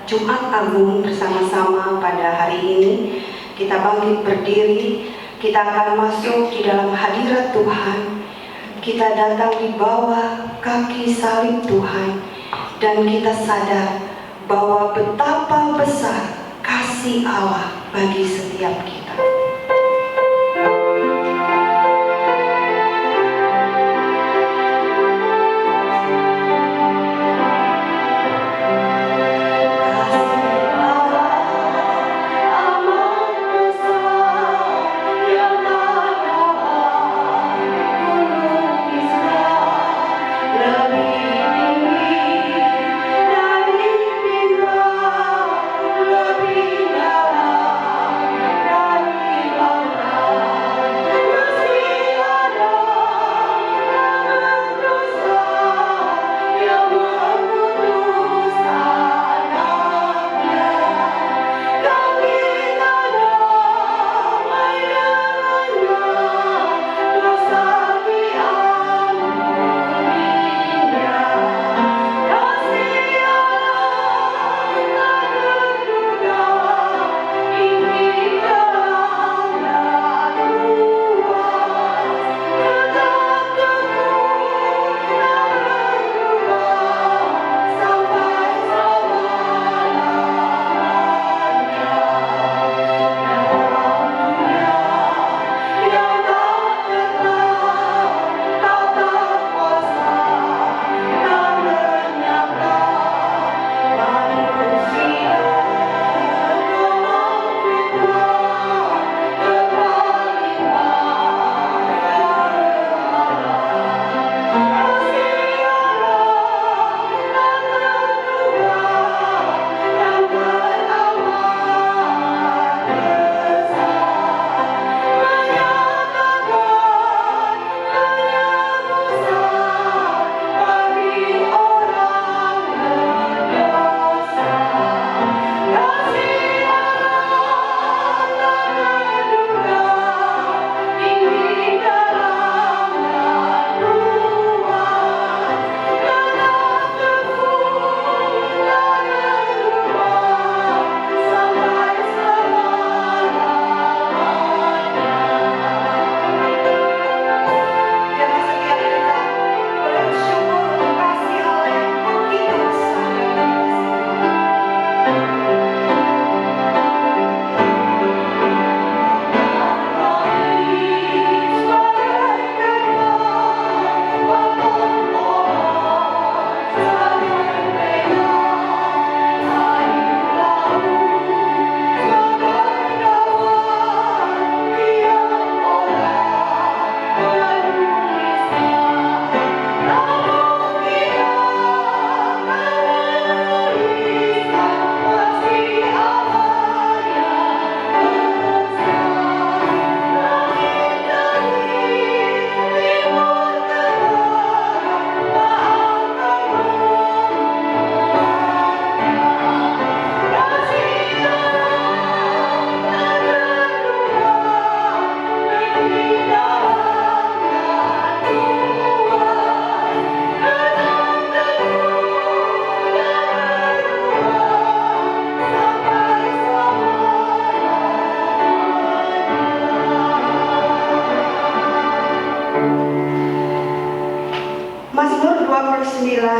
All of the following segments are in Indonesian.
Jumat Agung bersama-sama pada hari ini. Kita bangkit berdiri, kita akan masuk di dalam hadirat Tuhan. Kita datang di bawah kaki salib Tuhan, dan kita sadar bahwa betapa besar kasih Allah bagi setiap kita. Lebih dalam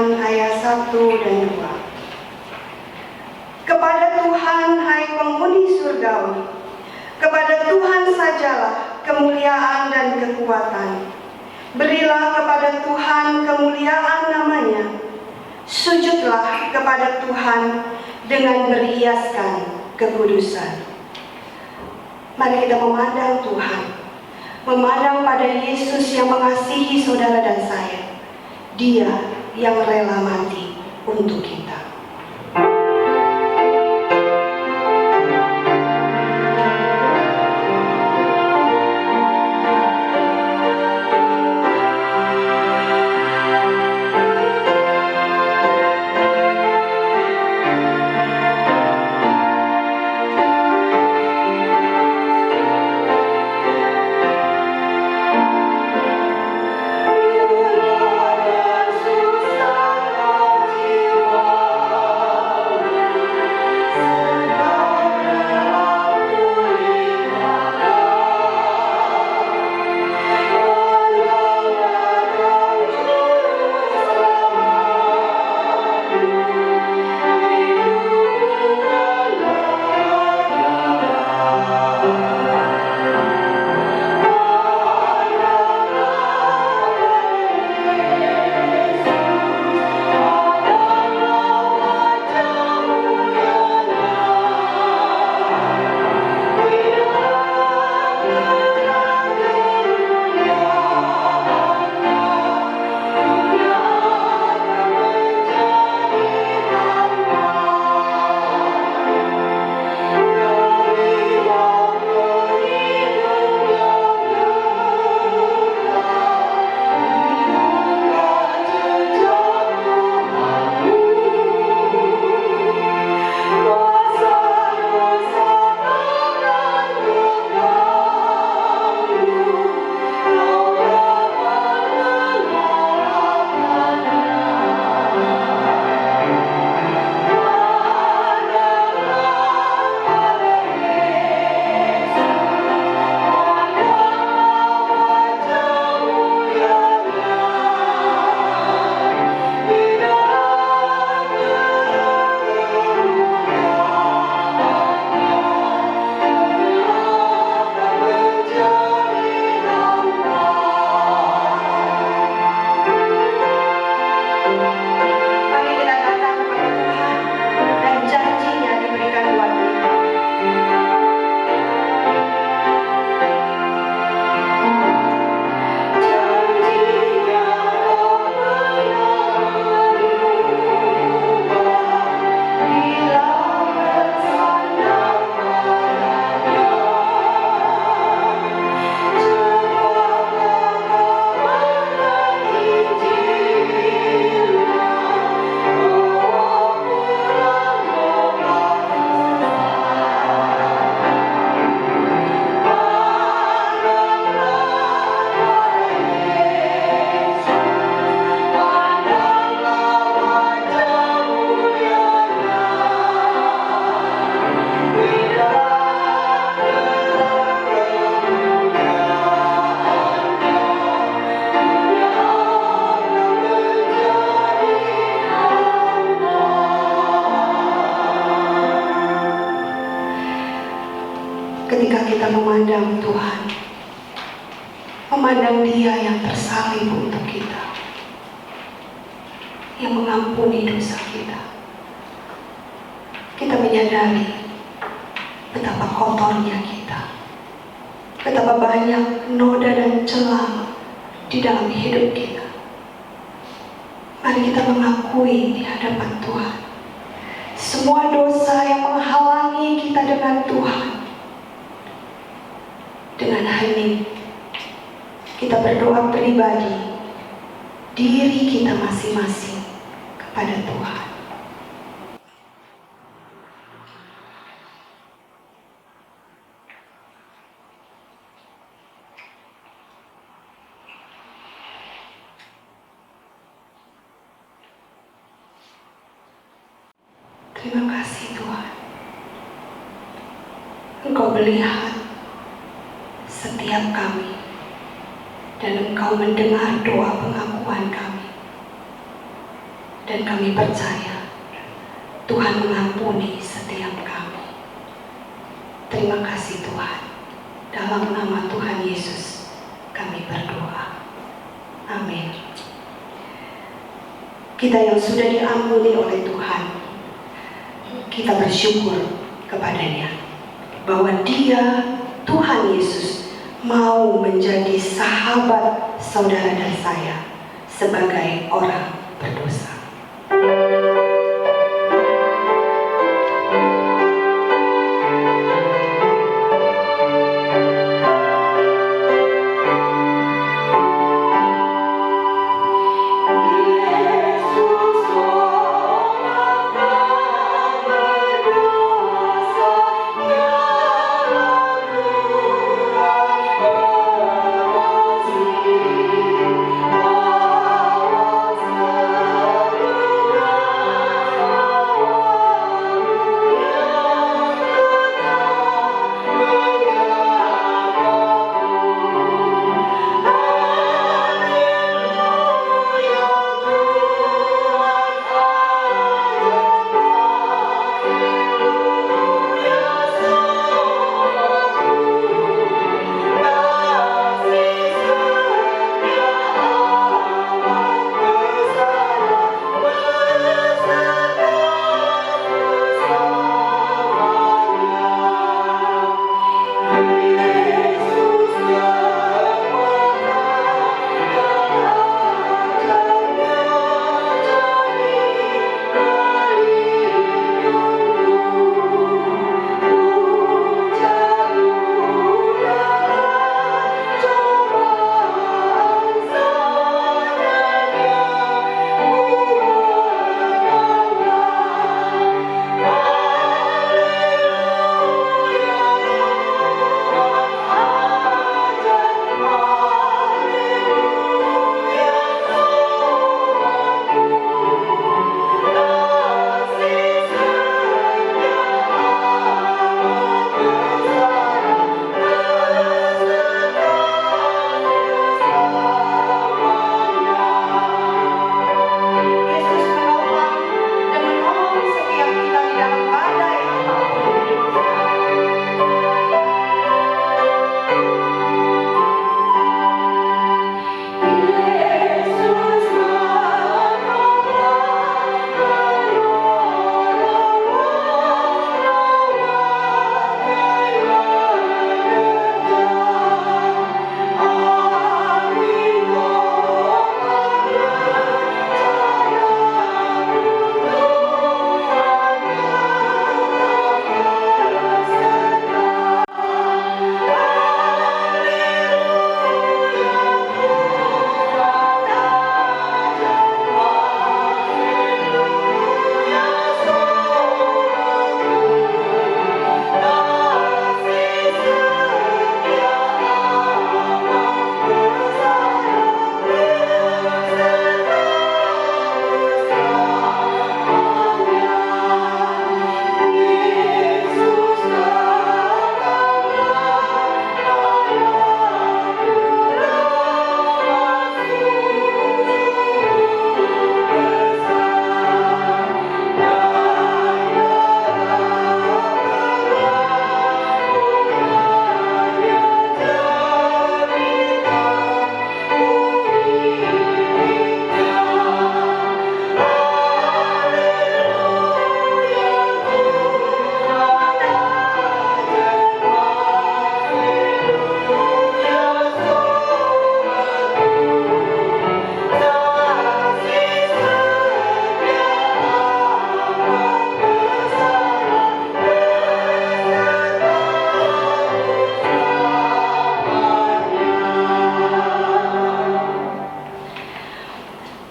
Tuhan ayat 1 dan 2. Kepada Tuhan hai penghuni surgawi, kepada Tuhan sajalah kemuliaan dan kekuatan. Berilah kepada Tuhan kemuliaan namanya. Sujudlah kepada Tuhan dengan berhiaskan kekudusan. Mari kita memandang Tuhan, memandang pada Yesus yang mengasihi saudara dan saya. Dia yang rela mati untuk kita. Ketika kita memandang Tuhan, memandang Dia yang tersalib untuk kita, yang mengampuni dosa kita, kita menyadari betapa kotornya kita, betapa banyak noda dan celah di dalam hidup kita. Mari kita mengakui di hadapan Tuhan semua dosa yang menghalangi kita dengan Tuhan. Dengan hening, kita berdoa pribadi, diri kita masing-masing kepada Tuhan. Terima kasih Tuhan, Engkau melihat setiap kami dan Engkau mendengar doa pengakuan kami. Dan kami percaya Tuhan mengampuni setiap kami. Terima kasih Tuhan. Dalam nama Tuhan Yesus kami berdoa. Amin. Kita yang sudah diampuni oleh Tuhan, kita bersyukur kepadanya bahwa Dia, Tuhan Yesus, mau menjadi sahabat saudara dan saya sebagai orang berdosa.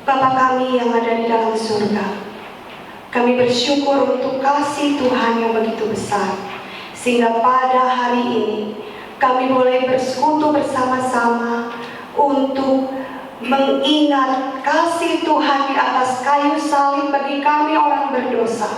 Bapa kami yang ada di dalam surga, kami bersyukur untuk kasih Tuhan yang begitu besar, sehingga pada hari ini kami boleh bersekutu bersama-sama untuk mengingat kasih Tuhan di atas kayu salib bagi kami orang berdosa.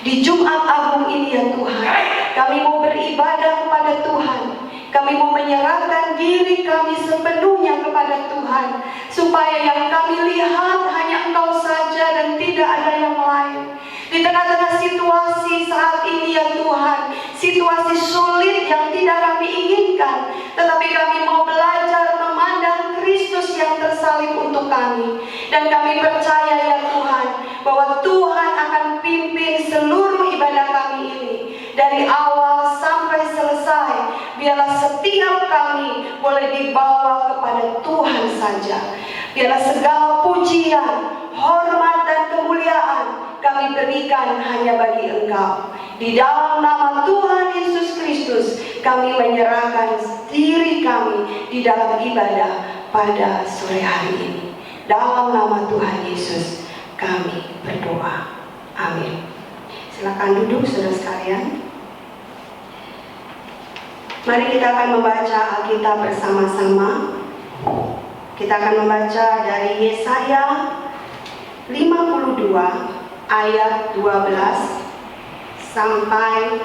Di Jumat Agung ini ya Tuhan, kami mau beribadah kepada Tuhan. Kami mau menyerahkan diri kami sepenuhnya kepada Tuhan, supaya yang kami lihat hanya Engkau saja dan tidak ada yang lain. Di tengah-tengah situasi saat ini ya Tuhan, situasi sulit yang tidak kami inginkan, tetapi kami mau belajar memandang Kristus yang tersalib untuk kami. Dan kami percaya ya Tuhan, bahwa Tuhan akan pimpin seluruh ibadah kami ini. Dari awal sampai selesai, biarlah setiap kami boleh dibawa kepada Tuhan saja. Biarlah segala pujian, hormat dan kemuliaan kami berikan hanya bagi Engkau. Di dalam nama Tuhan Yesus Kristus, kami menyerahkan diri kami di dalam ibadah pada sore hari ini. Dalam nama Tuhan Yesus, kami berdoa. Amin. Silakan duduk saudara sekalian. Mari kita akan membaca Alkitab bersama-sama. Kita akan membaca dari Yesaya 52 ayat 12 sampai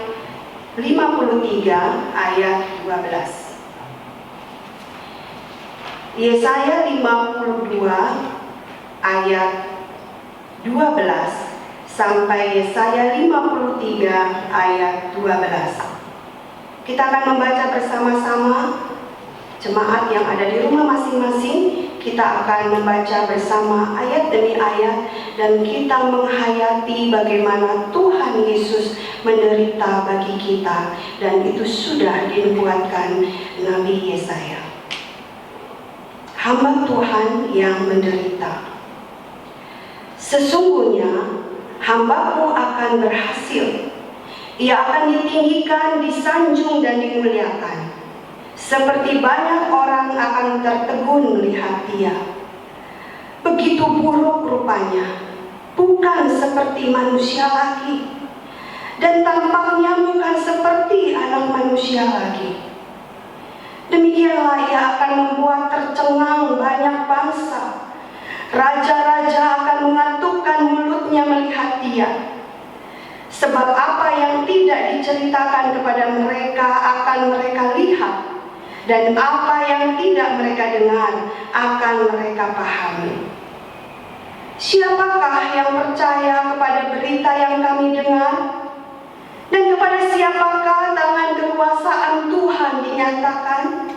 53 ayat 12. Yesaya 52 ayat 12 sampai Yesaya 53 ayat 12. Kita akan membaca bersama-sama. Jemaat yang ada di rumah masing-masing, kita akan membaca bersama ayat demi ayat, dan kita menghayati bagaimana Tuhan Yesus menderita bagi kita, dan itu sudah dinubuatkan Nabi Yesaya. Hamba Tuhan yang menderita. Sesungguhnya hambaku akan berhasil. Ia akan ditinggikan, disanjung dan dimuliakan. Seperti banyak orang akan tertegun melihat dia. Begitu buruk rupanya, bukan seperti manusia lagi, dan tampaknya bukan seperti anak manusia lagi. Demikianlah ia akan membuat tercengang banyak bangsa. Raja-raja akan mengatukkan mulutnya melihat dia. Sebab apa yang tidak diceritakan kepada mereka akan mereka lihat, dan apa yang tidak mereka dengar akan mereka pahami. Siapakah yang percaya kepada berita yang kami dengar? Dan kepada siapakah tangan kekuasaan Tuhan dinyatakan?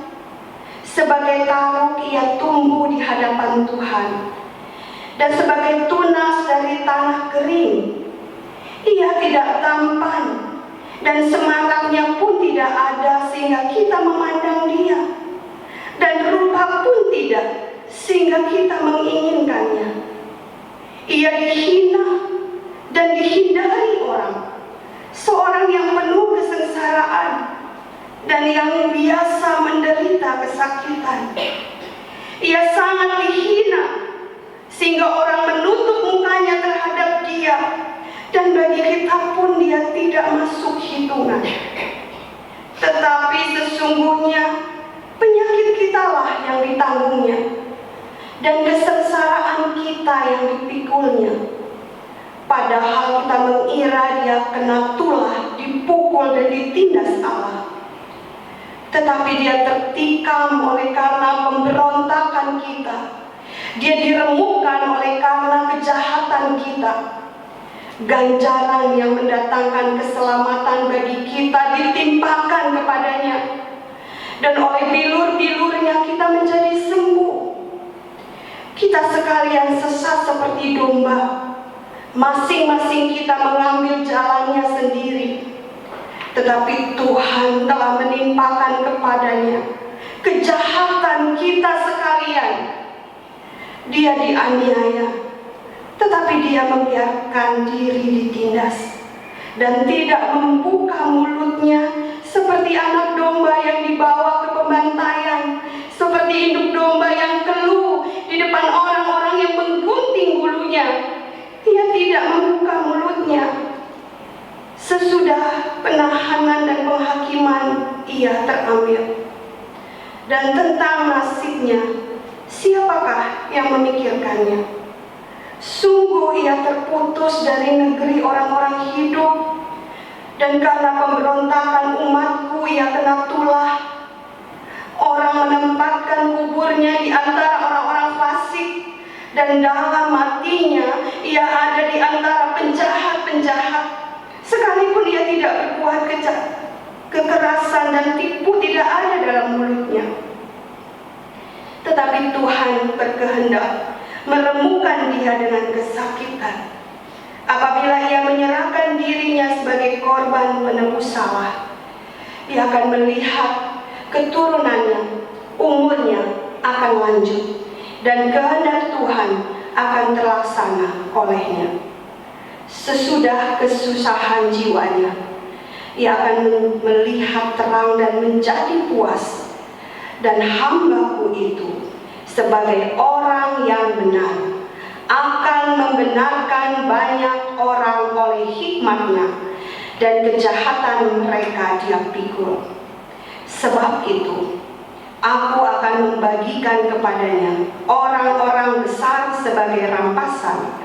Sebagai taruk ia tumbuh di hadapan Tuhan, dan sebagai tunas dari tanah kering. Ia tidak tampan, dan semangatnya pun tidak ada sehingga kita memandang dia, dan rupa pun tidak sehingga kita menginginkannya. Ia dihina dan dihindari orang, seorang yang penuh kesengsaraan dan yang biasa menderita kesakitan. Ia sangat dihina sehingga orang menutup mukanya terhadap dia, dan bagi kita pun dia tidak masuk hitungan. Tetapi sesungguhnya penyakit kitalah yang ditanggungnya, dan kesengsaraan kita yang dipikulnya. Padahal kita mengira dia kena tulah, dipukul dan ditindas Allah. Tetapi dia tertikam oleh karena pemberontakan kita. Dia diremukkan oleh karena kejahatan kita. Ganjaran yang mendatangkan keselamatan bagi kita ditimpakan kepadanya, dan oleh bilur-bilurnya kita menjadi sembuh. Kita sekalian sesat seperti domba, masing-masing kita mengambil jalannya sendiri. Tetapi Tuhan telah menimpakan kepadanya kejahatan kita sekalian. Dia dianiaya, tetapi dia membiarkan diri ditindas, dan tidak membuka mulutnya seperti anak domba yang dibawa ke pembantaian, seperti induk domba yang keluh di depan orang-orang yang menggunting bulunya. Ia tidak membuka mulutnya. Sesudah penahanan dan penghakiman, ia terambil. Dan tentang nasibnya, siapakah yang memikirkannya? Sungguh ia terputus dari negeri orang-orang hidup, dan karena pemberontakan umatku ia kena tulah. Orang menempatkan kuburnya di antara orang-orang fasik, dan dalam hatinya ia ada di antara penjahat-penjahat. Sekalipun ia tidak berbuat kekerasan dan tipu tidak ada dalam mulutnya. Tetapi Tuhan berkehendak meremukkan dia dengan kesakitan apabila ia menyerahkan dirinya sebagai korban penebus salah. Ia akan melihat keturunannya, umurnya akan lanjut, dan kehendak Tuhan akan terlaksana olehnya. Sesudah kesusahan jiwanya, ia akan melihat terang dan menjadi puas. Dan hamba-Ku itu sebagai orang yang benar akan membenarkan banyak orang oleh hikmat-Nya, dan kejahatan mereka Dia pikul. Sebab itu Aku akan membagikan kepadanya orang-orang besar sebagai rampasan,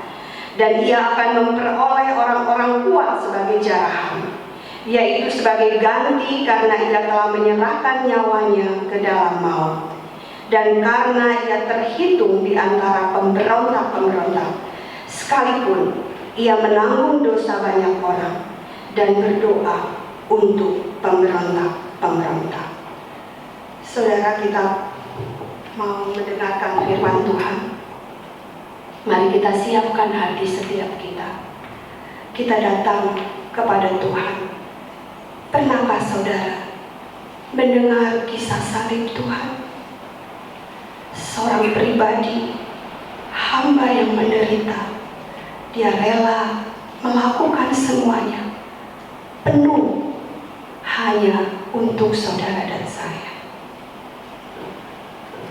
dan ia akan memperoleh orang-orang kuat sebagai jarahan, yaitu sebagai ganti karena ia telah menyerahkan nyawanya ke dalam maut, dan karena ia terhitung di antara pemberontak-pemberontak, sekalipun ia menanggung dosa banyak orang dan berdoa untuk pemberontak-pemberontak. Saudara, kita mau mendengarkan firman Tuhan. Mari kita siapkan hati setiap kita. Kita datang kepada Tuhan. Pernahkah saudara mendengar kisah salib Tuhan? Seorang pribadi, hamba yang menderita, dia rela melakukan semuanya penuh hanya untuk saudara dan saya.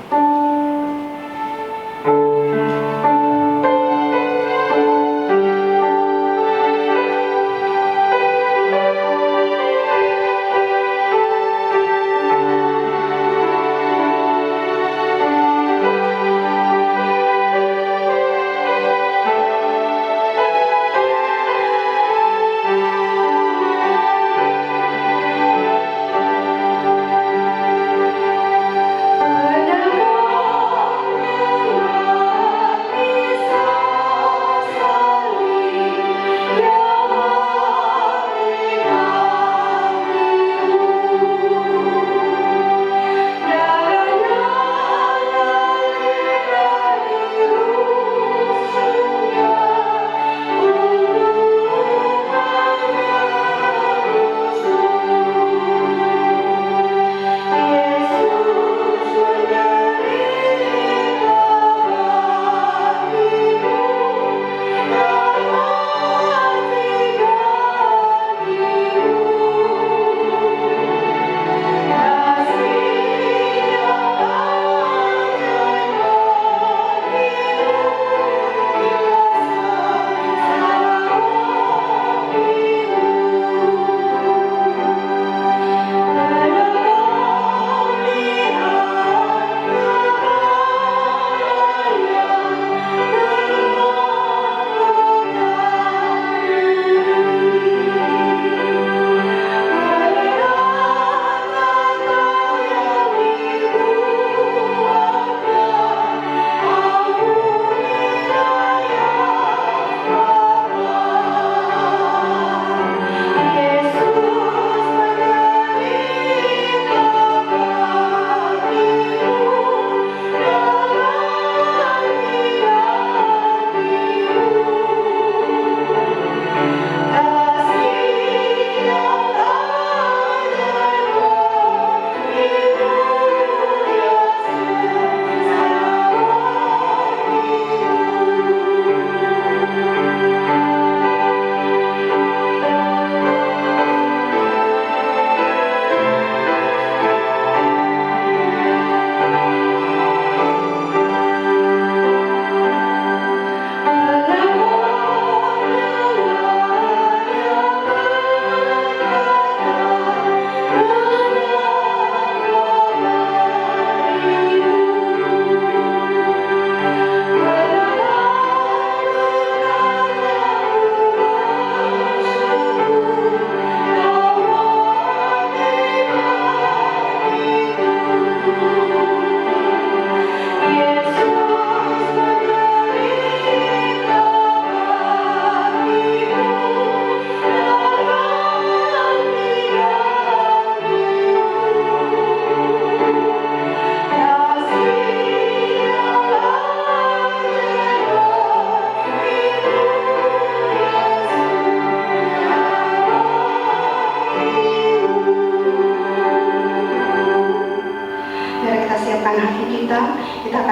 Pernahkah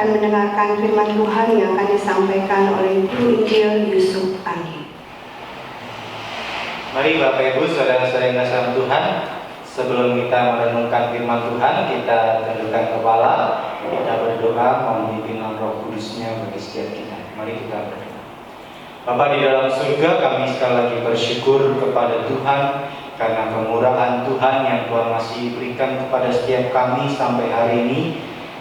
akan mendengarkan firman Tuhan yang akan disampaikan oleh Guru Injil Yusuf Anggi. Mari Bapak Ibu saudara-saudara yang kasih dalam Tuhan, sebelum kita merenungkan firman Tuhan, kita tundukkan kepala, kita berdoa mohon bimbingan Roh Kudus-Nya bagi setiap kita. Mari kita berdoa. Bapa di dalam surga, kami sekali lagi bersyukur kepada Tuhan karena kemurahan Tuhan yang Tuhan masih berikan kepada setiap kami sampai hari ini,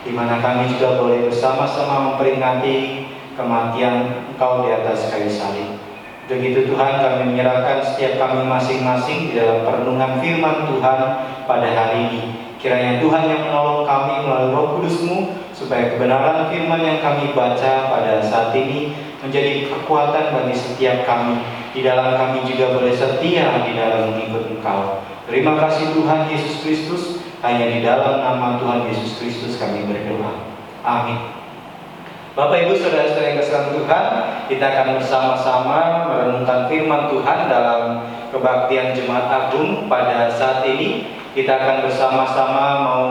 di mana kami juga boleh bersama-sama memperingati kematian Engkau di atas kayu salib. Begitu Tuhan, kami menyerahkan setiap kami masing-masing di dalam perenungan firman Tuhan pada hari ini. Kiranya Tuhan yang menolong kami melalui Roh Kudus-Mu, supaya kebenaran firman yang kami baca pada saat ini menjadi kekuatan bagi setiap kami. Di dalam kami juga boleh setia di dalam mengikut Engkau. Terima kasih Tuhan Yesus Kristus. Hanya di dalam nama Tuhan Yesus Kristus kami berdoa. Amin. Bapak Ibu saudara-saudara yang kasih dalam Tuhan, kita akan bersama-sama merenungkan firman Tuhan dalam kebaktian Jumat Agung pada saat ini. Kita akan bersama-sama mau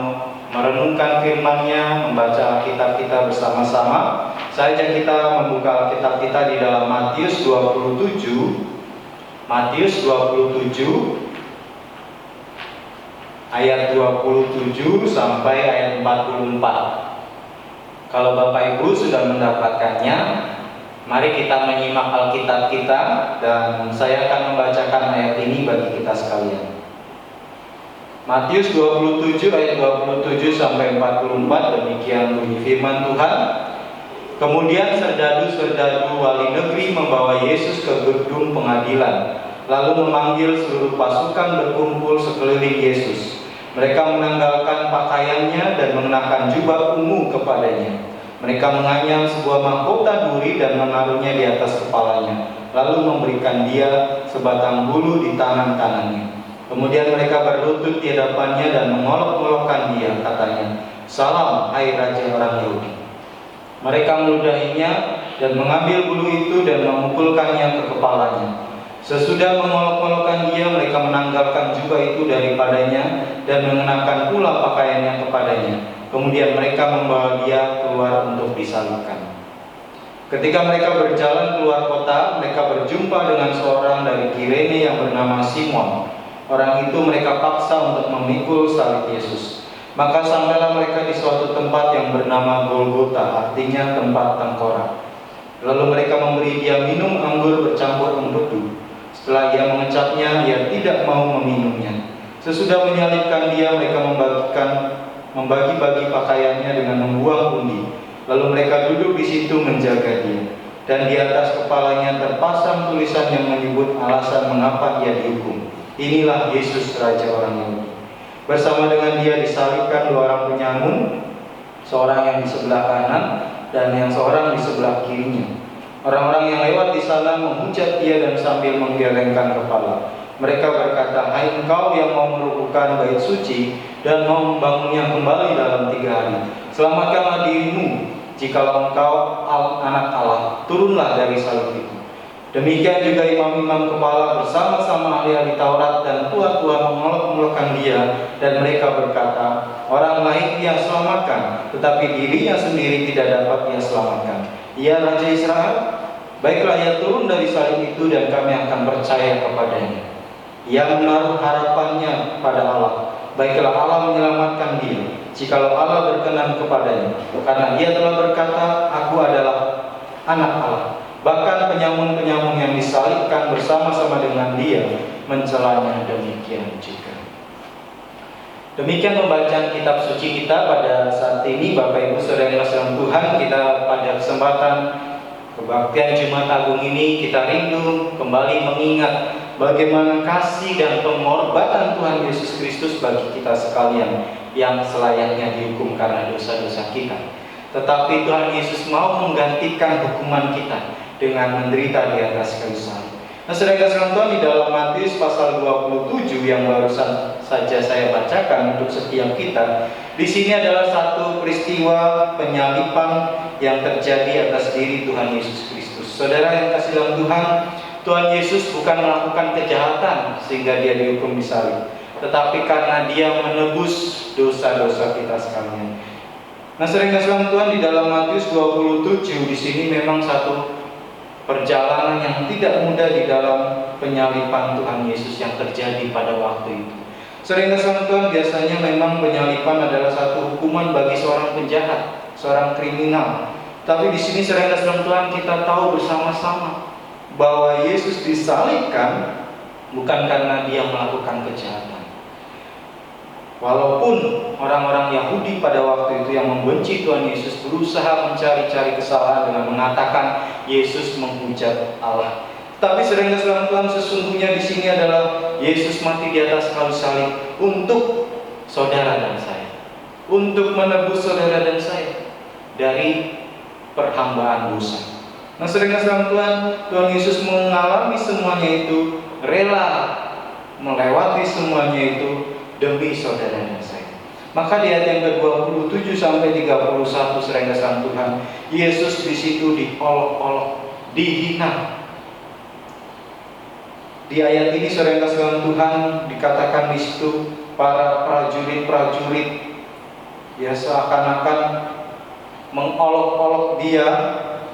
merenungkan firman-Nya, membaca Alkitab kita bersama-sama. Saya ajak kita membuka Alkitab kita di dalam Matius 27 ayat 27 sampai ayat 44. Kalau Bapak Ibu sudah mendapatkannya, mari kita menyimak Alkitab kita dan saya akan membacakan ayat ini bagi kita sekalian. Matius 27 ayat 27 sampai 44, demikian bunyi firman Tuhan. Kemudian serdadu-serdadu wali negeri membawa Yesus ke gedung pengadilan, lalu memanggil seluruh pasukan berkumpul sekeliling Yesus. Mereka menanggalkan pakaiannya dan mengenakan jubah ungu kepadanya. Mereka menganyam sebuah mahkota duri dan menaruhnya di atas kepalanya, lalu memberikan dia sebatang bulu di tangan kanannya. Kemudian mereka berlutut di hadapannya dan mengolok-olokkan dia, katanya, "Salam, hai Raja orang Yahudi." Mereka meludahinya dan mengambil bulu itu dan memukulkannya ke kepalanya. Sesudah mengolok-olokkan dia, mereka menanggalkan jubah itu daripadanya dan mengenakan pula pakaiannya kepadanya. Kemudian mereka membawa dia keluar untuk disalibkan. Ketika mereka berjalan keluar kota, mereka berjumpa dengan seorang dari Kirene yang bernama Simon. Orang itu mereka paksa untuk memikul salib Yesus. Maka sampailah mereka di suatu tempat yang bernama Golgota, artinya tempat tengkorak. Lalu mereka memberi dia minum anggur bercampur empedu. Setelah ia mengecapnya, ia tidak mau meminumnya. Sesudah menyalibkan dia, mereka membagi-bagi pakaiannya dengan membuang undi. Lalu mereka duduk di situ menjaga dia. Dan di atas kepalanya terpasang tulisan yang menyebut alasan mengapa ia dihukum. Inilah Yesus Raja orang Yahudi. Bersama dengan dia disalibkan dua orang penyamun, seorang yang di sebelah kanan dan yang seorang di sebelah kirinya. Orang-orang yang lewat di sana menghujat dia dan sambil menggelengkan kepala. Mereka berkata, "Hai engkau yang mau merobohkan bait suci dan mau membangunnya kembali dalam 3 hari, selamatkanlah dirimu. Jikalau engkau anak Allah, turunlah dari salib itu." Demikian juga imam-imam kepala bersama-sama ahli-ahli Taurat dan tua-tua mengolok-olokkan dia, dan mereka berkata, "Orang lain ia selamatkan, tetapi dirinya sendiri tidak dapat ia selamatkan. Ia Raja Israel? Baiklah ia turun dari salib itu dan kami akan percaya kepadanya. Ia menaruh harapannya pada Allah. Baiklah Allah menyelamatkan dia, jikalau Allah berkenan kepadanya. Karena ia telah berkata, Aku adalah anak Allah." Bahkan penyamun-penyamun yang disalibkan bersama-sama dengan dia mencelanya demikian juga. Demikian pembacaan kitab suci kita pada saat ini. Bapak Ibu Saudara yang kasih dalam Tuhan, kita pada kesempatan kebaktian Jumat Agung ini kita rindu kembali mengingat bagaimana kasih dan pengorbanan Tuhan Yesus Kristus bagi kita sekalian yang selayaknya dihukum karena dosa-dosa kita. Tetapi Tuhan Yesus mau menggantikan hukuman kita dengan menderita di atas kayu salib. Nah, saudara sekalian Tuhan, di dalam Matius pasal 27 yang barusan saja saya bacakan untuk setiap kita, di sini adalah satu peristiwa penyaliban yang terjadi atas diri Tuhan Yesus Kristus. Saudara yang kasih dalam Tuhan, Tuhan Yesus bukan melakukan kejahatan sehingga dia dihukum di salib, tetapi karena dia menebus dosa-dosa kita sekalian. Nah, sering kasih Tuhan, di dalam Matius 27 di sini memang satu perjalanan yang tidak mudah di dalam penyaliban Tuhan Yesus yang terjadi pada waktu itu. Sering kasih Tuhan, biasanya memang penyaliban adalah satu hukuman bagi seorang penjahat, seorang kriminal. Tapi di sini sering kasih Tuhan, kita tahu bersama-sama bahwa Yesus disalibkan bukan karena dia melakukan kejahatan. Walaupun orang-orang Yahudi pada waktu itu yang membenci Tuhan Yesus berusaha mencari-cari kesalahan dengan mengatakan Yesus menghujat Allah. Tapi sering kesalahan Tuhan, sesungguhnya di sini adalah Yesus mati di atas kayu salib untuk saudara dan saya, untuk menebus saudara dan saya dari perhambaan dosa. Nah, sering kesalahan Tuhan, Tuhan Yesus mengalami semuanya itu, rela melewati semuanya itu demi saudara dan saya. Maka di ayat yang ke-27 sampai 31 sering kesalahan Tuhan, Yesus di situ diolok-olok, dihina. Di ayat ini sering kasih Tuhan dikatakan di situ para prajurit-prajurit ya seakan-akan mengolok-olok dia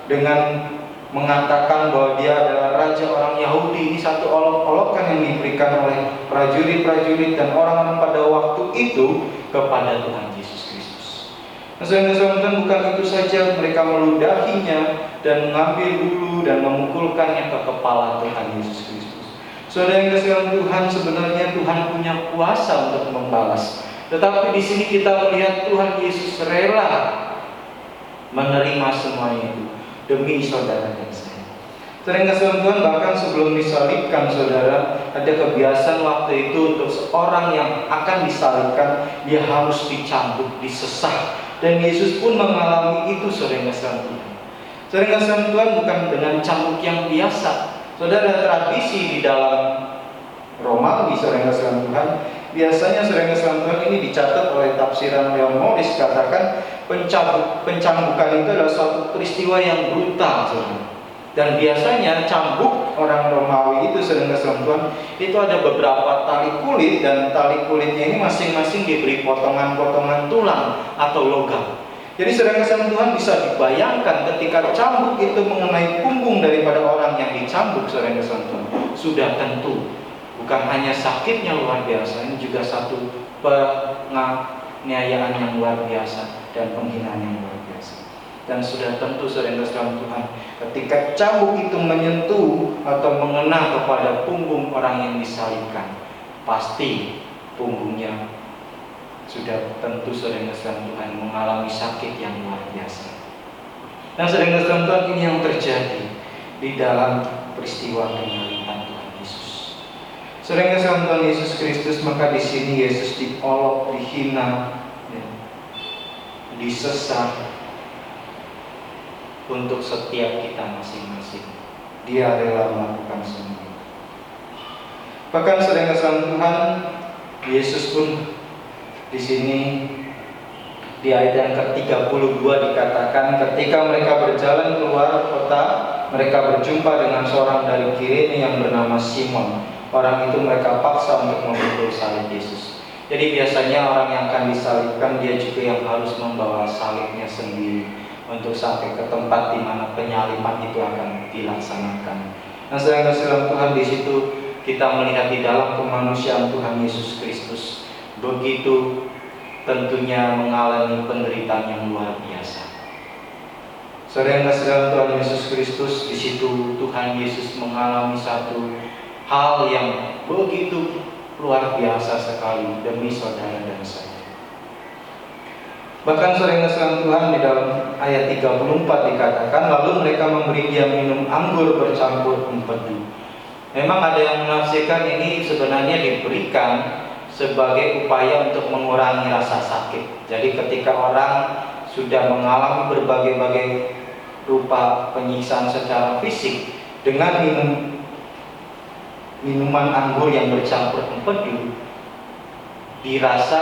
dengan mengatakan bahwa dia adalah raja orang Yahudi. Ini satu olok-olokan yang diberikan oleh prajurit-prajurit dan orang-orang pada waktu itu kepada Tuhan Yesus Kristus. Nah, saudara-saudara, bukan itu saja, mereka meludahinya dan mengambil bulu dan memukulkannya ke kepala Tuhan Yesus Kristus. Saudara yang kasih Tuhan, sebenarnya Tuhan punya kuasa untuk membalas. Tetapi di sini kita melihat Tuhan Yesus rela menerima semuanya itu demi saudara dan saya. Sering kasih Tuhan, bahkan sebelum disalibkan saudara, ada kebiasaan waktu itu untuk seorang yang akan disalibkan, dia harus dicambuk, disesah. Dan Yesus pun mengalami itu, sering kasih Tuhan. Sering kasih Tuhan, bukan dengan cambuk yang biasa. Saudara, tradisi di dalam Romawi, sering kasih Tuhan, biasanya sering kasih Tuhan ini dicatat oleh tafsiran Leon Morris, katakan pencambukan itu adalah suatu peristiwa yang brutal, saudara. Dan biasanya cambuk orang Romawi itu sering kasih Tuhan, itu ada beberapa tali kulit, dan tali kulitnya ini masing-masing diberi potongan-potongan tulang atau logam. Jadi sering kasih Tuhan, bisa dibayangkan ketika cambuk itu mengenai punggung daripada orang yang dicambuk, sering kasih Tuhan, sudah tentu bukan hanya sakitnya luar biasa, ini juga satu penganiayaan yang luar biasa dan penghinaan yang luar biasa. Dan sudah tentu sering kasih Tuhan, ketika cambuk itu menyentuh atau mengena kepada punggung orang yang disalibkan, pasti punggungnya sudah tentu sering kasih Tuhan mengalami sakit yang luar biasa. Dan sering kasih Tuhan, ini yang terjadi di dalam peristiwa penyaliban Tuhan Yesus. Sering kasih Tuhan Yesus Kristus, maka di sini Yesus diolok, dihina, disesah untuk setiap kita masing-masing. Dia rela melakukan semua. Bahkan sering kasih Tuhan, Yesus pun di sini di ayat yang ke-32 dikatakan, ketika mereka berjalan keluar kota, mereka berjumpa dengan seorang dari Kirene yang bernama Simon. Orang itu mereka paksa untuk memikul salib Yesus. Jadi biasanya orang yang akan disalibkan, dia juga yang harus membawa salibnya sendiri untuk sampai ke tempat di mana penyaliban itu akan dilaksanakan. Nah, sayang kasih Tuhan, di situ kita melihat di dalam kemanusiaan Tuhan Yesus Kristus begitu tentunya mengalami penderitaan yang luar biasa. Saudara yang kasih Tuhan Yesus Kristus, di situ Tuhan Yesus mengalami satu hal yang begitu luar biasa sekali demi saudara dan saya. Bahkan saudara yang kasih Tuhan, di dalam ayat 34 dikatakan, lalu mereka memberi dia minum anggur bercampur empedu. Memang ada yang menafsirkan ini sebenarnya diberikan sebagai upaya untuk mengurangi rasa sakit. Jadi ketika orang sudah mengalami berbagai-bagai rupa penyiksaan secara fisik, dengan minuman anggur yang bercampur empedu, dirasa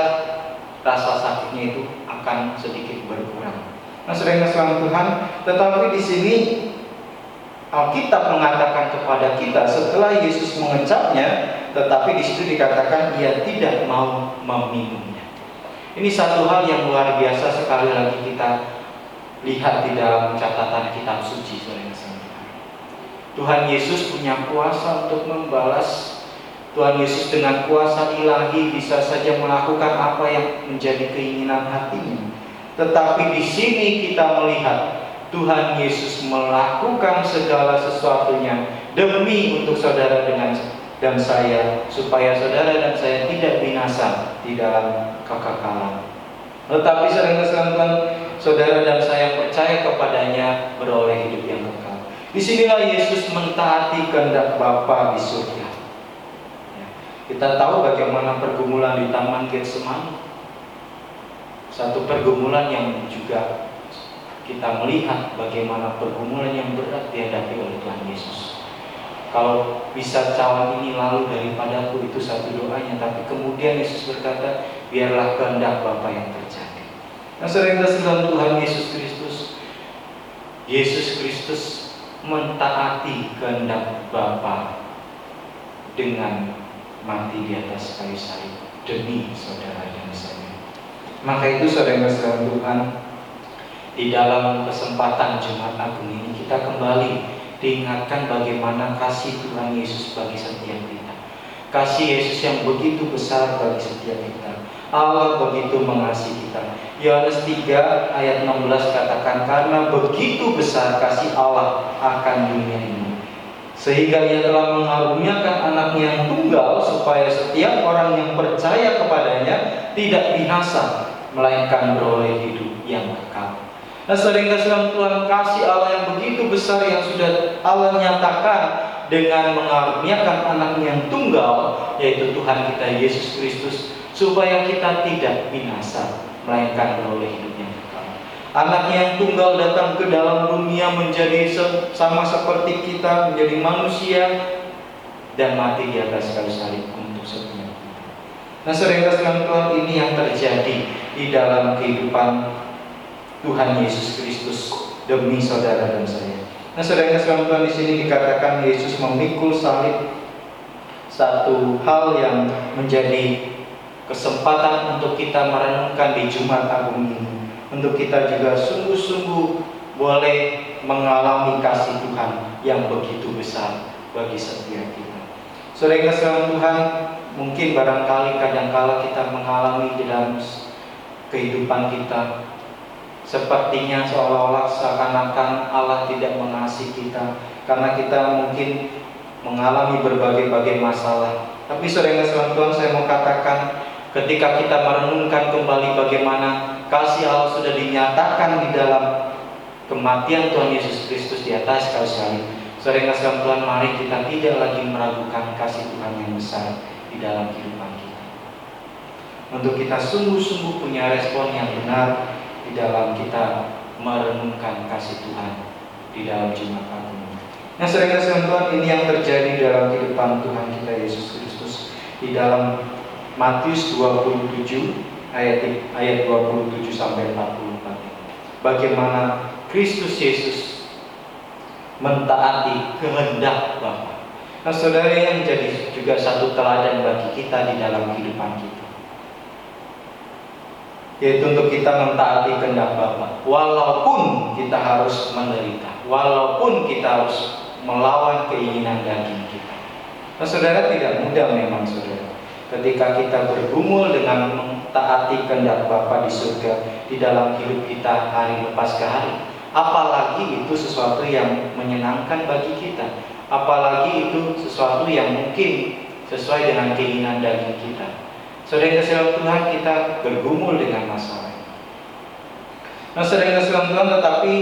rasa sakitnya itu akan sedikit berkurang. Nah, sering kasih Tuhan, tetapi di sini Alkitab mengatakan kepada kita setelah Yesus mengecapnya, tetapi di situ dikatakan ia tidak mau meminumnya. Ini satu hal yang luar biasa sekali lagi kita lihat di dalam catatan kitab suci, saudara-saudara. Tuhan Yesus punya kuasa untuk membalas. Tuhan Yesus dengan kuasa ilahi bisa saja melakukan apa yang menjadi keinginan hatinya. Tetapi di sini kita melihat Tuhan Yesus melakukan segala sesuatunya demi untuk saudara dan saya, supaya saudara dan saya tidak binasa di dalam kekekalan. Tetapi saudara dan saya percaya kepadanya beroleh hidup yang kekal. Disinilah Yesus mentaati kehendak Bapa di surga. Kita tahu bagaimana pergumulan di Taman Getsemani. Satu pergumulan yang juga kita melihat bagaimana pergumulan yang berat dihadapi oleh Tuhan Yesus. Kalau bisa cawan ini lalu daripadaku, itu satu doanya. Tapi kemudian Yesus berkata, biarlah kehendak Bapa yang terjadi. Nah, saudara Tuhan Yesus Kristus mentaati kehendak Bapa dengan mati di atas kayu salib demi saudara dan saya. Maka itu saudara-saudara Tuhan, di dalam kesempatan Jumat Agung ini kita kembali diingatkan bagaimana kasih Tuhan Yesus bagi setiap kita. Kasih Yesus yang begitu besar bagi setiap kita. Allah begitu mengasihi kita. Yohanes 3 ayat 16 katakan, karena begitu besar kasih Allah akan dunia ini, sehingga Ia telah mengaruniakan anaknya yang tunggal, supaya setiap orang yang percaya kepadanya tidak binasa, melainkan beroleh hidup yang kekal. Nah, saudara-saudara Tuhan, kasih Allah yang begitu besar yang sudah Allah nyatakan dengan mengaruniakan anaknya yang tunggal, yaitu Tuhan kita Yesus Kristus, supaya kita tidak binasa, melainkan beroleh hidup yang kekal. Anaknya yang tunggal datang ke dalam dunia menjadi sama seperti kita, menjadi manusia, dan mati di atas kayu salib untuk setiap kita. Nah, saudara-saudara Tuhan, ini yang terjadi di dalam kehidupan Tuhan Yesus Kristus demi saudara dan saya. Nah, saudara-saudara Tuhan, di sini dikatakan Yesus memikul salib, satu hal yang menjadi kesempatan untuk kita merenungkan di Jumat Agung ini, untuk kita juga sungguh-sungguh boleh mengalami kasih Tuhan yang begitu besar bagi setiap kita. Saudara-saudara Tuhan, mungkin barangkali kadangkala kita mengalami di dalam kehidupan kita, sepertinya seolah-olah seakan-akan Allah tidak mengasihi kita karena kita mungkin mengalami berbagai-bagai masalah. Tapi saudara-saudara Tuhan, saya mau katakan, ketika kita merenungkan kembali bagaimana kasih Allah sudah dinyatakan di dalam kematian Tuhan Yesus Kristus di atas kayu salib, saudara-saudara Tuhan, mari kita tidak lagi meragukan kasih Tuhan yang besar di dalam kehidupan kita. Untuk kita sungguh-sungguh punya respon yang benar di dalam kita merenungkan kasih Tuhan di dalam Jumat Agung. Nah, saudara-saudara Tuhan, ini yang terjadi dalam kehidupan Tuhan kita Yesus Kristus di dalam Matius 27 ayat 27 sampai 44. Bagaimana Kristus Yesus mentaati kehendak Bapa. Nah, saudara, yang menjadi juga satu teladan bagi kita di dalam kehidupan kita, yaitu untuk kita mentaati kehendak Bapa, walaupun kita harus menderita, walaupun kita harus melawan keinginan daging kita. Nah, saudara, tidak mudah memang, saudara, ketika kita bergumul dengan mentaati kehendak Bapa di surga di dalam hidup kita hari lepas ke hari. Apalagi itu sesuatu yang menyenangkan bagi kita, apalagi itu sesuatu yang mungkin sesuai dengan keinginan daging kita. Saudara-saudara Tuhan, kita bergumul dengan masalah. Nah, saudara-saudara Tuhan, tetapi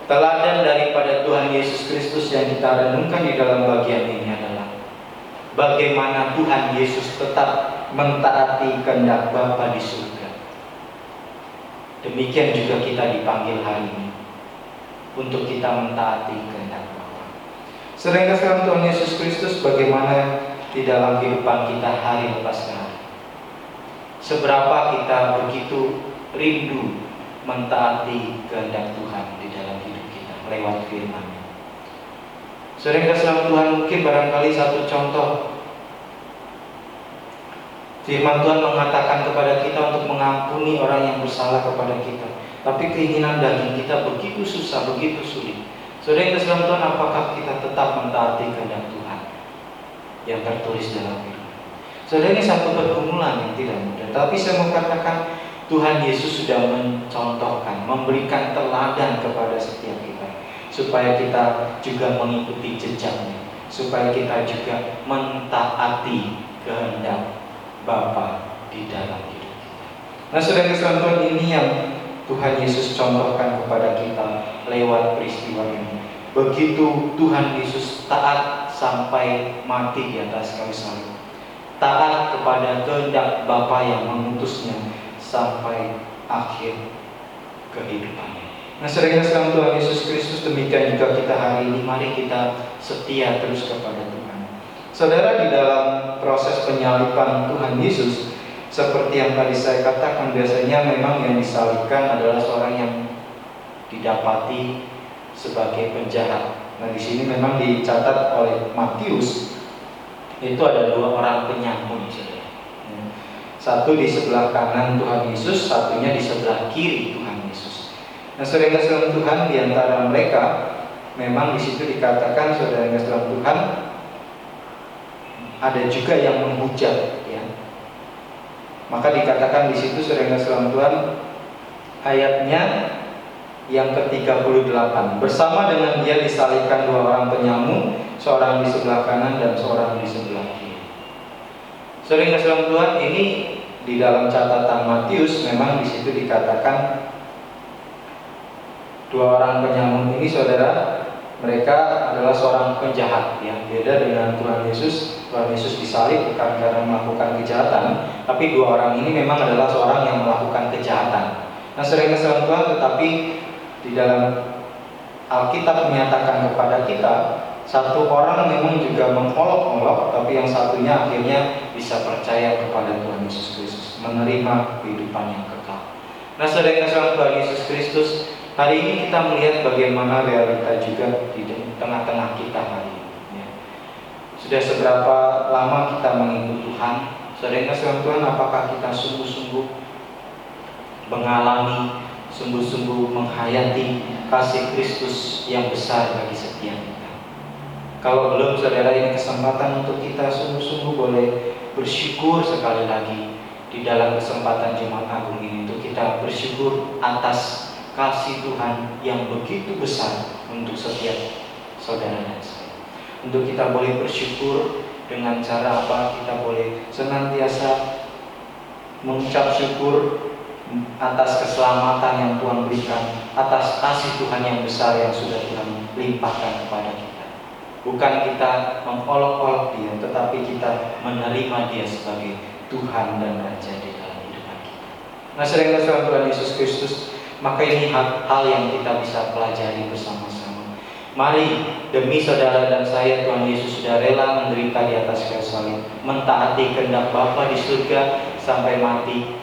teladan daripada Tuhan Yesus Kristus yang kita renungkan di dalam bagian ini adalah bagaimana Tuhan Yesus tetap mentaati kehendak Bapa di surga. Demikian juga kita dipanggil hari ini untuk kita mentaati kehendak Bapa. Saudara-saudara Tuhan Yesus Kristus, bagaimana di dalam kehidupan kita hari lepas hari, seberapa kita begitu rindu mentaati kehendak Tuhan di dalam hidup kita lewat firman-Nya. Saudara-saudara Tuhan, mungkin barangkali satu contoh Firman Tuhan mengatakan kepada kita untuk mengampuni orang yang bersalah kepada kita. Tapi keinginan daging kita begitu susah, begitu sulit. Saudara yang kasih dalam Tuhan, apakah kita tetap mentaati kehendak Tuhan yang tertulis dalam firman? Saudara, ini satu pergumulan yang tidak mudah. Tapi saya mau katakan, Tuhan Yesus sudah mencontohkan, memberikan teladan kepada setiap kita, supaya kita juga mengikuti jejaknya, supaya kita juga mentaati kehendak Bapa di dalam hidup kita. Nah, saudara yang Tuhan, ini yang Tuhan Yesus contohkan kepada kita lewat peristiwa ini. Begitu Tuhan Yesus taat sampai mati di atas kayu salib, taat kepada kehendak Bapa yang mengutusnya sampai akhir kehidupannya. Nah, saudara sekalian, Tuhan Yesus Kristus demikian juga kita hari ini. Mari kita setia terus kepada Tuhan. Saudara, di dalam proses penyaliban Tuhan Yesus, seperti yang tadi saya katakan, biasanya memang yang disalibkan adalah seorang yang didapati sebagai penjahat. Nah, di sini memang dicatat oleh Matius, itu ada 2 orang penyamun, saudara. Satu di sebelah kanan Tuhan Yesus, satunya di sebelah kiri Tuhan Yesus. Nah, saudara yang kasih Tuhan, di antara mereka memang di situ dikatakan, saudara yang kasih Tuhan, ada juga yang menghujat, ya. Maka dikatakan di situ, saudara yang kasih Tuhan, ayatnya yang ke-38, bersama dengan dia disalibkan 2 orang penyamun, seorang di sebelah kanan dan seorang di sebelah kiri. Saudara yang kasih Tuhan, ini di dalam catatan Matius memang di situ dikatakan 2 orang penyamun ini, saudara, mereka adalah seorang penjahat, yang beda dengan Tuhan Yesus. Tuhan Yesus disalib bukan karena melakukan kejahatan, tapi 2 orang ini memang adalah seorang yang melakukan kejahatan. Nah, saudara yang kasih Tuhan, tetapi di dalam Alkitab menyatakan kepada kita, satu orang memang juga mengolok-olok, tapi yang satunya akhirnya bisa percaya kepada Tuhan Yesus Kristus, menerima kehidupan yang kekal. Nah, saudara yang kasih Tuhan Yesus Kristus, hari ini kita melihat bagaimana realita juga di tengah-tengah kita hari ini, ya. Sudah seberapa lama kita mengikuti Tuhan? Saudara yang kasih Tuhan, apakah kita sungguh-sungguh mengalami, sungguh-sungguh menghayati kasih Kristus yang besar bagi setiap kita? Kalau belum, saudara, ini kesempatan untuk kita sungguh-sungguh boleh bersyukur sekali lagi di dalam kesempatan Jumat Agung ini, untuk kita bersyukur atas kasih Tuhan yang begitu besar untuk setiap saudara dan saya. Untuk kita boleh bersyukur dengan cara apa? Kita boleh senantiasa mengucap syukur atas keselamatan yang Tuhan berikan, atas kasih Tuhan yang besar yang sudah Tuhan limpahkan kepada kita. Bukan kita mengolok-olok Dia, tetapi kita menerima Dia sebagai Tuhan dan Raja di dalam hidup kita. Nah, saudara Tuhan Yesus Kristus, maka ini hal yang kita bisa pelajari bersama-sama. Mari, demi saudara dan saya, Tuhan Yesus sudah rela menderita di atas kayu salib, mentaati kehendak Bapa di surga sampai mati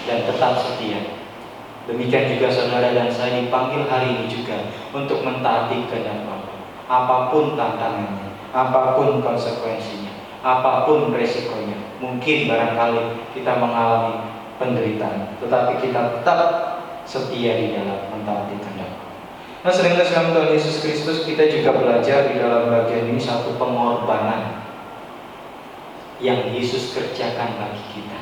dan tetap setia. Demikian juga saudara dan saya dipanggil hari ini juga untuk mentaati kehendak Bapa. Apapun tantangannya, apapun konsekuensinya, apapun resikonya. Mungkin barangkali kita mengalami penderitaan, tetapi kita tetap setia di dalam mentaati kehendak. Nah, seringkali dalam Tuhan Yesus Kristus kita juga belajar di dalam bagian ini satu pengorbanan yang Yesus kerjakan bagi kita.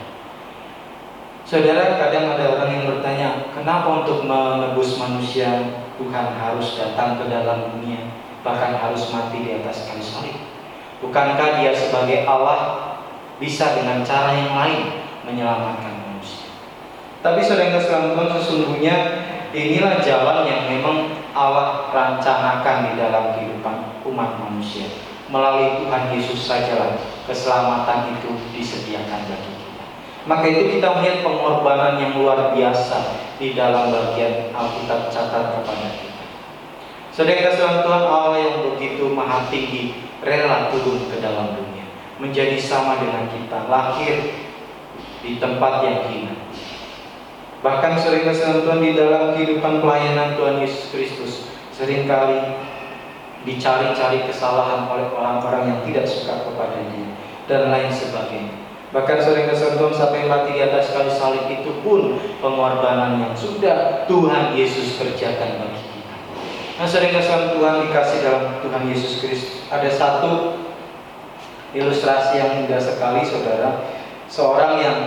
Saudara, kadang ada orang yang bertanya, kenapa untuk menebus manusia Tuhan harus datang ke dalam dunia, bahkan harus mati di atas kayu salib? Bukankah Dia sebagai Allah bisa dengan cara yang lain menyelamatkan manusia? Tapi saudara yang sekalian Tuhan, sesungguhnya inilah jalan yang memang Allah rencanakan di dalam kehidupan umat manusia. Melalui Tuhan Yesus sajalah keselamatan itu disediakan bagi kita. Maka itu kita melihat pengorbanan yang luar biasa di dalam bagian Alkitab catat kepada kita. Saudara yang kasih Tuhan, Allah yang begitu maha tinggi rela turun ke dalam dunia, menjadi sama dengan kita, lahir di tempat yang hina. Bahkan sering kasih Tuhan, di dalam kehidupan pelayanan Tuhan Yesus Kristus seringkali dicari-cari kesalahan oleh orang-orang yang tidak suka kepada Dia dan lain sebagainya. Bahkan sering kesentuhan sampai mati di atas kayu salib itu pun pengorbanan yang sudah Tuhan Yesus kerjakan bagi kita. Nah, sering kesentuhan dikasih dalam Tuhan Yesus Kristus. Ada satu ilustrasi yang indah sekali, saudara. Seorang yang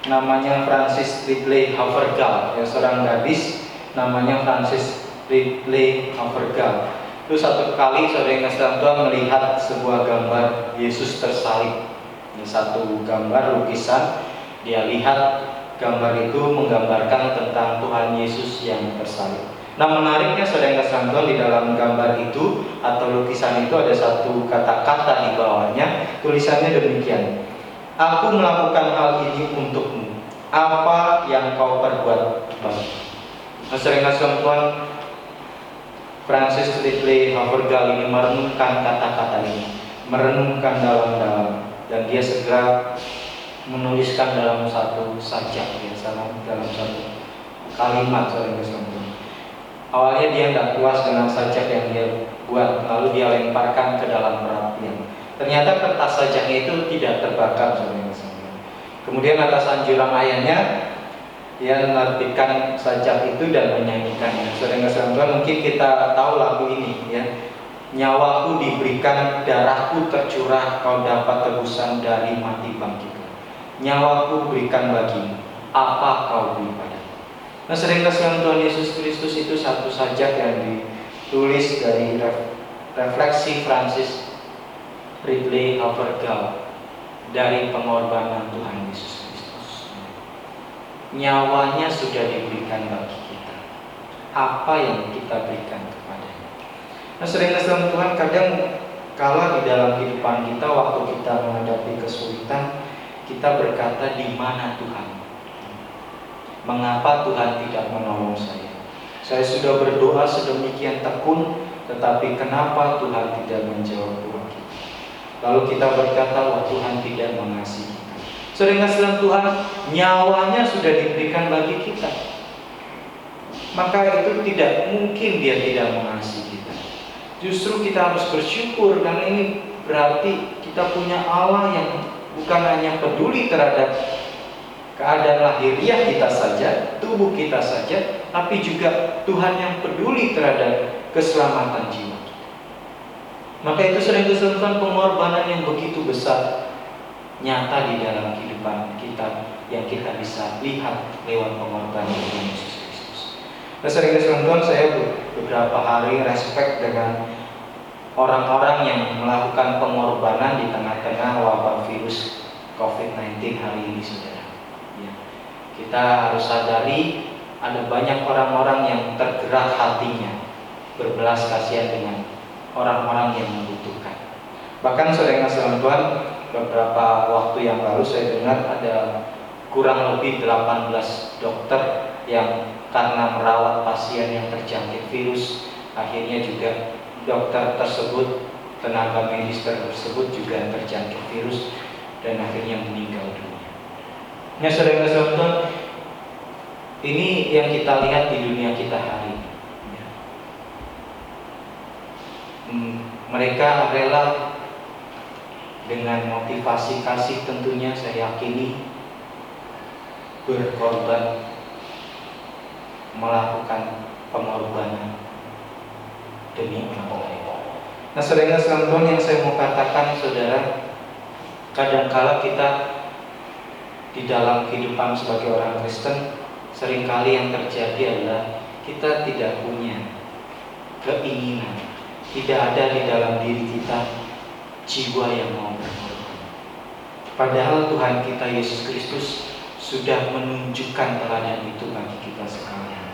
namanya Francis Ridley Havergal, ya, seorang gadis namanya Francis Ridley Havergal. Itu satu kali saudara Tuhan melihat sebuah gambar Yesus tersalib. Ini satu gambar lukisan, dia lihat gambar itu menggambarkan tentang Tuhan Yesus yang tersalib. Nah, menariknya saudara Tuhan, di dalam gambar itu atau lukisan itu ada satu kata-kata di bawahnya, tulisannya demikian: "Aku melakukan hal ini untukmu. Apa yang kau perbuat bagiku." Nah, saudara Tuhan, Francis Ridley Havergal ini merenungkan kata-kata ini, merenungkan dalam-dalam, dan dia segera menuliskan dalam satu sajak, ya, dalam satu kalimat, saudara Tuhan. Awalnya dia tidak puas dengan sajak yang dia buat, lalu dia lemparkan ke dalam perapian. Ternyata kertas sajaknya itu tidak terbakar, saudara Tuhan. Kemudian atas anjuran ayahnya, dia menerbitkan sajak itu dan menyanyikannya. Saudara Tuhan, mungkin kita tahu lagu ini, ya. "Nyawaku diberikan, darahku tercurah, kau dapat tebusan dari mati bangkit. Nyawaku berikan bagimu, apa kau beri padaku." Nah, saudara Tuhan, Yesus Kristus itu satu sajak yang ditulis dari refleksi Francis Ridley Havergal dari pengorbanan Tuhan Yesus. Nyawanya sudah diberikan bagi kita. Apa yang kita berikan kepadanya? Nah, sering Tuhan, kadang kala di dalam kehidupan kita, waktu kita menghadapi kesulitan, kita berkata, "Di mana Tuhan? Mengapa Tuhan tidak menolong saya? Saya sudah berdoa sedemikian tekun, tetapi kenapa Tuhan tidak menjawab doa kita?" Lalu kita berkata, "Wah, Tuhan tidak mengasihi." Sering Tuhan, nyawanya sudah diberikan bagi kita, maka itu tidak mungkin dia tidak mengasihi kita. Justru kita harus bersyukur, karena ini berarti kita punya Allah yang bukan hanya peduli terhadap keadaan lahiriah kita saja, tubuh kita saja, tapi juga Tuhan yang peduli terhadap keselamatan jiwa kita. Maka itu sering Tuhan, pengorbanan yang begitu besar nyata di dalam kehidupan kita yang kita bisa lihat lewat pengorbanan Tuhan Yesus Kristus. Nah, sering Tuhan, saya beberapa hari respect dengan orang-orang yang melakukan pengorbanan di tengah-tengah wabah virus COVID-19 hari ini, saudara. Ya. Kita harus sadari ada banyak orang-orang yang tergerak hatinya berbelas kasihan dengan orang-orang yang membutuhkan. Bahkan saudara Tuhan, beberapa waktu yang lalu saya dengar ada kurang lebih 18 dokter yang karena merawat pasien yang terjangkit virus, akhirnya juga dokter tersebut, tenaga medis tersebut juga terjangkit virus dan akhirnya meninggal dunia. Nah, saudara Tuhan, ini yang kita lihat di dunia kita hari ini. Mereka rela dengan motivasi kasih, tentunya saya yakini berkorban, melakukan pengorbanan demi orang lain. Nah, saudara Tuhan, yang saya mau katakan, saudara, kadangkala kita di dalam kehidupan sebagai orang Kristen, seringkali yang terjadi adalah kita tidak punya keinginan, tidak ada di dalam diri kita jiwa yang mau berkorban. Padahal Tuhan kita Yesus Kristus sudah menunjukkan teladan itu bagi kita sekalian.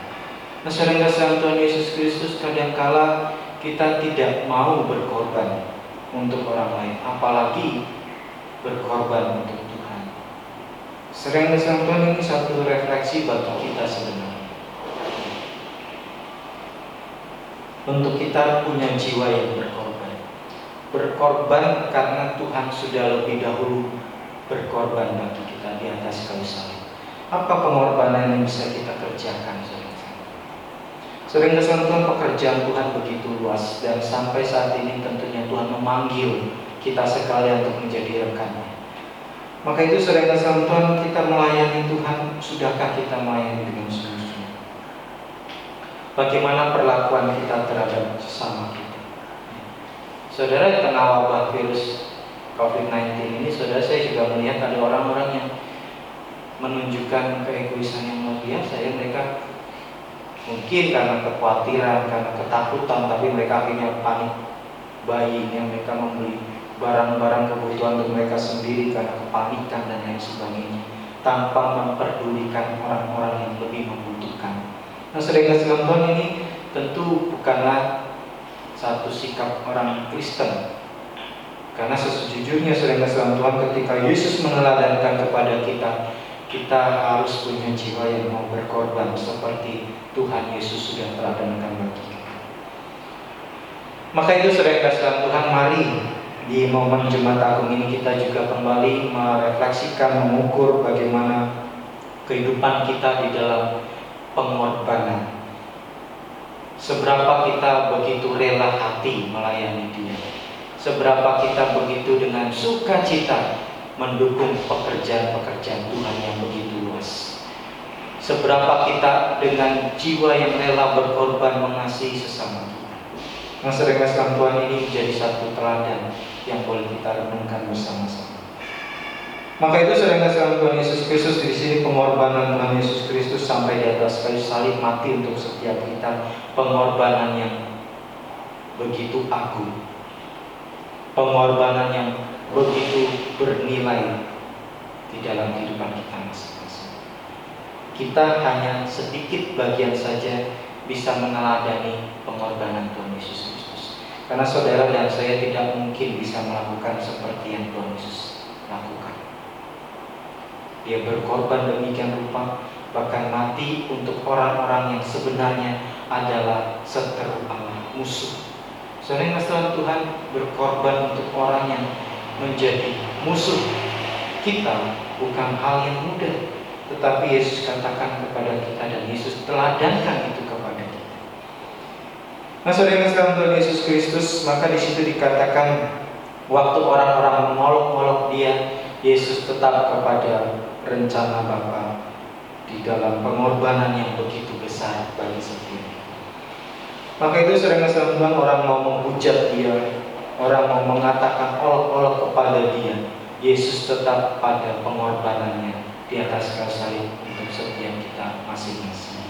Nah, saudara Tuhan, Yesus Kristus kadangkala kita tidak mau berkorban untuk orang lain, apalagi berkorban untuk Tuhan. Sering Tuhan, ini satu refleksi bagi kita sebenarnya. Untuk kita punya jiwa yang berkorban karena Tuhan sudah lebih dahulu berkorban bagi kita di atas kayu salib. Apa pengorbanan yang bisa kita kerjakan, saudara? Sering Tuhan, pekerjaan Tuhan begitu luas, dan sampai saat ini tentunya Tuhan memanggil kita sekalian untuk menjadi rekannya. Maka itu saudara kasih Tuhan, kita melayani Tuhan, sudahkah kita melayani dengan sungguh-sungguh? Bagaimana perlakuan kita terhadap sesama kita? Saudara, di tengah wabah virus COVID-19 ini, saudara, saya juga melihat ada orang-orang yang menunjukkan keegoisan yang luar biasa. Ya, mereka mungkin karena kekhawatiran, karena ketakutan, tapi mereka akhirnya panik buying, yang mereka membeli barang-barang kebutuhan untuk mereka sendiri karena kepanikan dan lain sebagainya, tanpa memperdulikan orang-orang yang lebih membutuhkan. Nah, saudara kasih Tuhan, ini tentu bukanlah satu sikap orang Kristen. Karena sesungguhnya saudara kasih Tuhan, ketika Yesus meneladankan kepada kita, kita harus punya jiwa yang mau berkorban seperti Tuhan Yesus sudah teladankan bagi kita. Maka itu saudara kasih Tuhan, mari di momen Jumat Agung ini kita juga kembali merefleksikan, mengukur bagaimana kehidupan kita di dalam pengorbanan. Seberapa kita begitu rela hati melayani Dia, seberapa kita begitu dengan sukacita mendukung pekerjaan-pekerjaan Tuhan yang begitu luas, seberapa kita dengan jiwa yang rela berkorban mengasihi sesama kita. Nah, saudara kasih Tuhan, ini menjadi satu teladan yang boleh kita renungkan bersama-sama. Maka itu saudara kasih Tuhan Yesus Kristus, di sini pengorbanan Tuhan Yesus Kristus sampai di atas kayu salib mati untuk setiap kita, pengorbanan yang begitu agung, pengorbanan yang begitu bernilai di dalam kehidupan kita masing-masing. Kita hanya sedikit bagian saja bisa meneladani pengorbanan Tuhan Yesus Kristus. Karena saudara dan saya tidak mungkin bisa melakukan seperti yang Tuhan Yesus lakukan. Dia berkorban demikian rupa, bahkan mati untuk orang-orang yang sebenarnya adalah seteru Allah, musuh. Saudara yang kasih Tuhan, berkorban untuk orang yang menjadi musuh kita bukan hal yang mudah, tetapi Yesus katakan kepada kita dan Yesus teladankan itu kepada kita. Nah, saudara yang kasih Tuhan Yesus Kristus, maka di situ dikatakan waktu orang-orang mengolok-olok Dia, Yesus tetap kepada rencana Bapa di dalam pengorbanan yang begitu besar bagi setiap. Maka itu saudara kasih Tuhan, orang mau menghujat Dia, orang mau mengatakan olok-olok kepada Dia, Yesus tetap pada pengorbanannya di atas kayu salib untuk setiap kita masing-masing.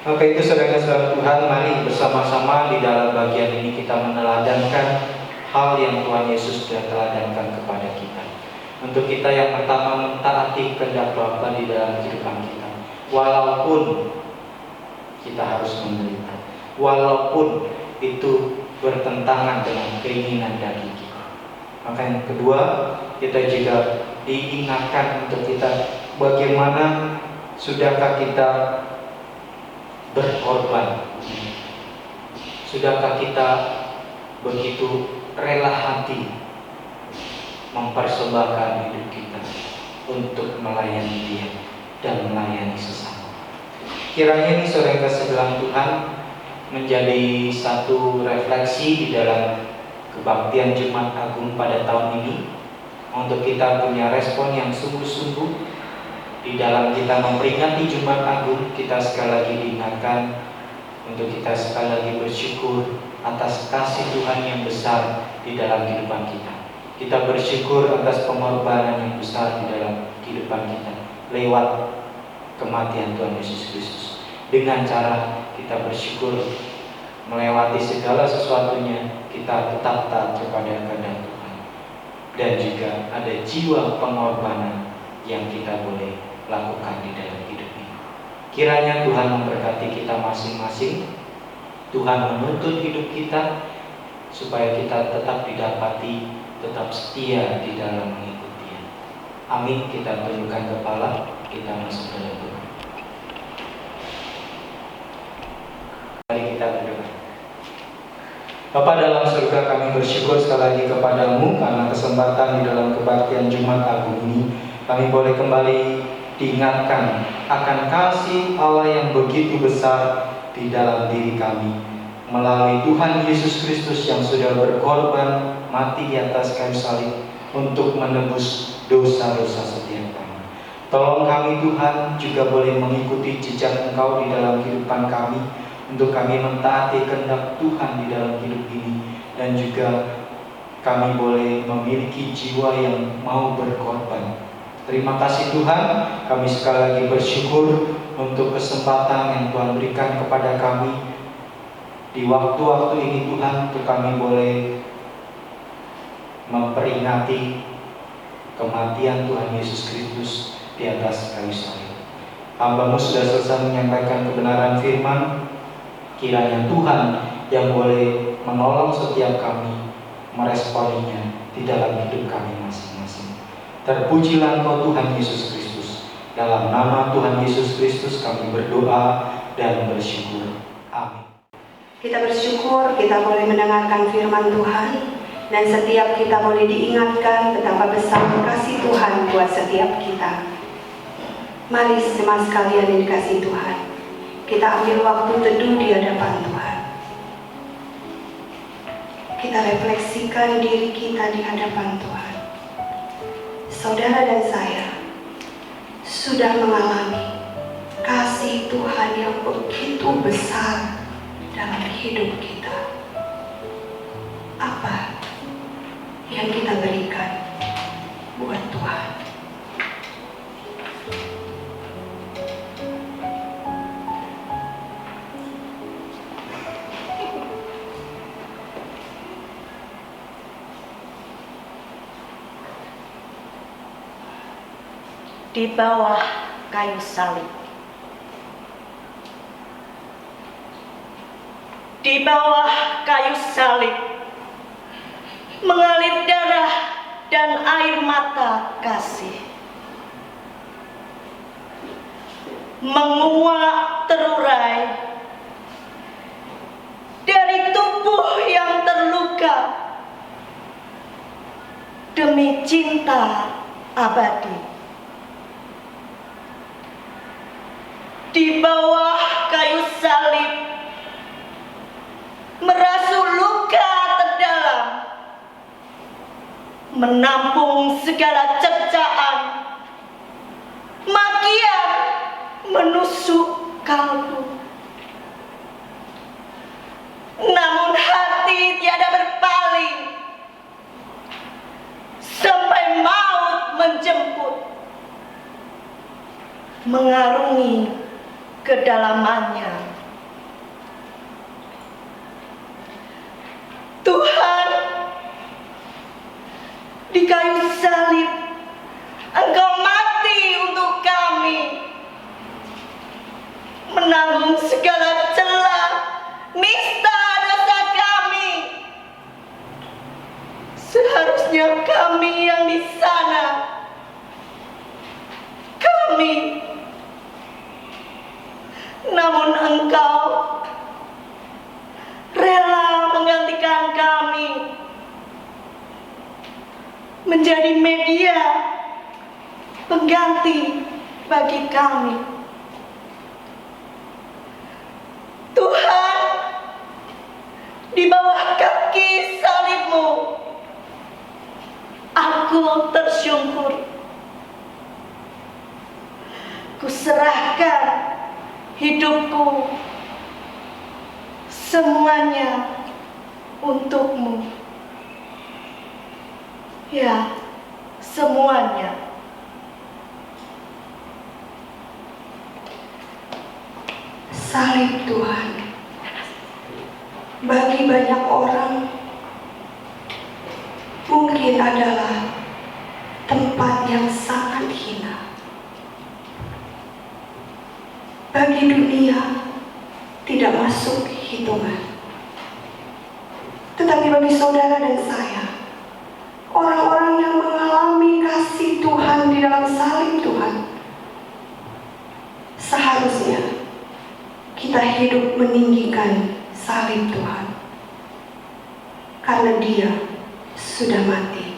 Maka itu saudara kasih Tuhan, mari bersama-sama di dalam bagian ini kita meneladankan hal yang Tuhan Yesus sudah teladankan kepada kita. Untuk kita yang pertama, mentaati kehendak Bapa di dalam kehidupan kita, walaupun kita harus menderita, walaupun itu bertentangan dengan keinginan daging kita. Maka yang kedua, kita juga diingatkan untuk kita bagaimana sudahkah kita berkorban, sudahkah kita begitu rela hati mempersembahkan hidup kita untuk melayani Dia dan melayani sesama. Kiranya ini saudara kasih dalam Tuhan menjadi satu refleksi di dalam kebaktian Jumat Agung pada tahun ini, untuk kita punya respon yang sungguh-sungguh di dalam kita memperingati Jumat Agung. Kita sekali lagi diingatkan untuk kita sekali lagi bersyukur atas kasih Tuhan yang besar di dalam kehidupan kita. Kita bersyukur atas pengorbanan yang besar di dalam kehidupan kita lewat kematian Tuhan Yesus Kristus. Dengan cara kita bersyukur melewati segala sesuatunya, kita tetap taat kepada kehendak Tuhan. Dan juga ada jiwa pengorbanan yang kita boleh lakukan di dalam hidup ini. Kiranya Tuhan memberkati kita masing-masing. Tuhan menuntun hidup kita supaya kita tetap didapati tetap setia di dalam mengikuti-Nya. Amin. Kita tundukkan kepala, kita masuk dalam doa. Mari kita berdoa. Bapa dalam surga, kami bersyukur sekali lagi kepadamu karena kesempatan di dalam kebaktian Jumat Agung ini kami boleh kembali diingatkan akan kasih Allah yang begitu besar di dalam diri kami melalui Tuhan Yesus Kristus yang sudah berkorban mati di atas kayu salib untuk menebus dosa-dosa setiap kami. Tolong kami Tuhan juga boleh mengikuti jejak Engkau di dalam kehidupan kami, untuk kami mentaati kehendak Tuhan di dalam hidup ini, dan juga kami boleh memiliki jiwa yang mau berkorban. Terima kasih Tuhan, kami sekali lagi bersyukur untuk kesempatan yang Tuhan berikan kepada kami di waktu-waktu ini Tuhan, untuk kami boleh memperingati kematian Tuhan Yesus Kristus di atas kayu salib. Hamba-Mu sudah selesai menyampaikan kebenaran firman. Kiranya Tuhan yang boleh menolong setiap kami meresponinya di dalam hidup kami masing-masing. Terpujilah Engkau Tuhan Yesus Kristus. Dalam nama Tuhan Yesus Kristus kami berdoa dan bersyukur. Amin. Kita bersyukur kita boleh mendengarkan firman Tuhan, dan setiap kita boleh diingatkan betapa besar kasih Tuhan buat setiap kita. Mari jemaat sekalian yang dikasihi Tuhan, kita ambil waktu teduh di hadapan Tuhan. Kita refleksikan diri kita di hadapan Tuhan. Saudara dan saya sudah mengalami kasih Tuhan yang begitu besar dalam hidup kita. Apa yang kita berikan buat Tuhan? Di bawah kayu salib, di bawah kayu salib mengalir darah dan air mata kasih, menguap terurai dari tubuh yang terluka demi cinta abadi. Di bawah kayu salib merasuk luka terdalam, menampung segala cercaan, makian menusuk kalbu. Namun hati tiada berpaling sampai maut menjemput, mengarungi kedalamannya. Tuhan, di kayu salib Engkau mati untuk kami, menanggung segala celah nista dosa kami. Seharusnya kami yang di sana, kami, namun Engkau rela menggantikan kami menjadi media pengganti bagi kami. Tuhan, di bawah kaki salib-Mu aku tersyukur. Kuserahkan hidupku semuanya untuk-Mu. Ya, semuanya. Salib Tuhan bagi banyak orang mungkin adalah tempat yang sangat hina. Bagi dunia tidak masuk hitungan. Tetapi bagi saudara dan saya, orang-orang yang mengalami kasih Tuhan di dalam salib Tuhan, seharusnya kita hidup meninggikan salib Tuhan, karena Dia sudah mati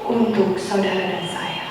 untuk saudara dan saya.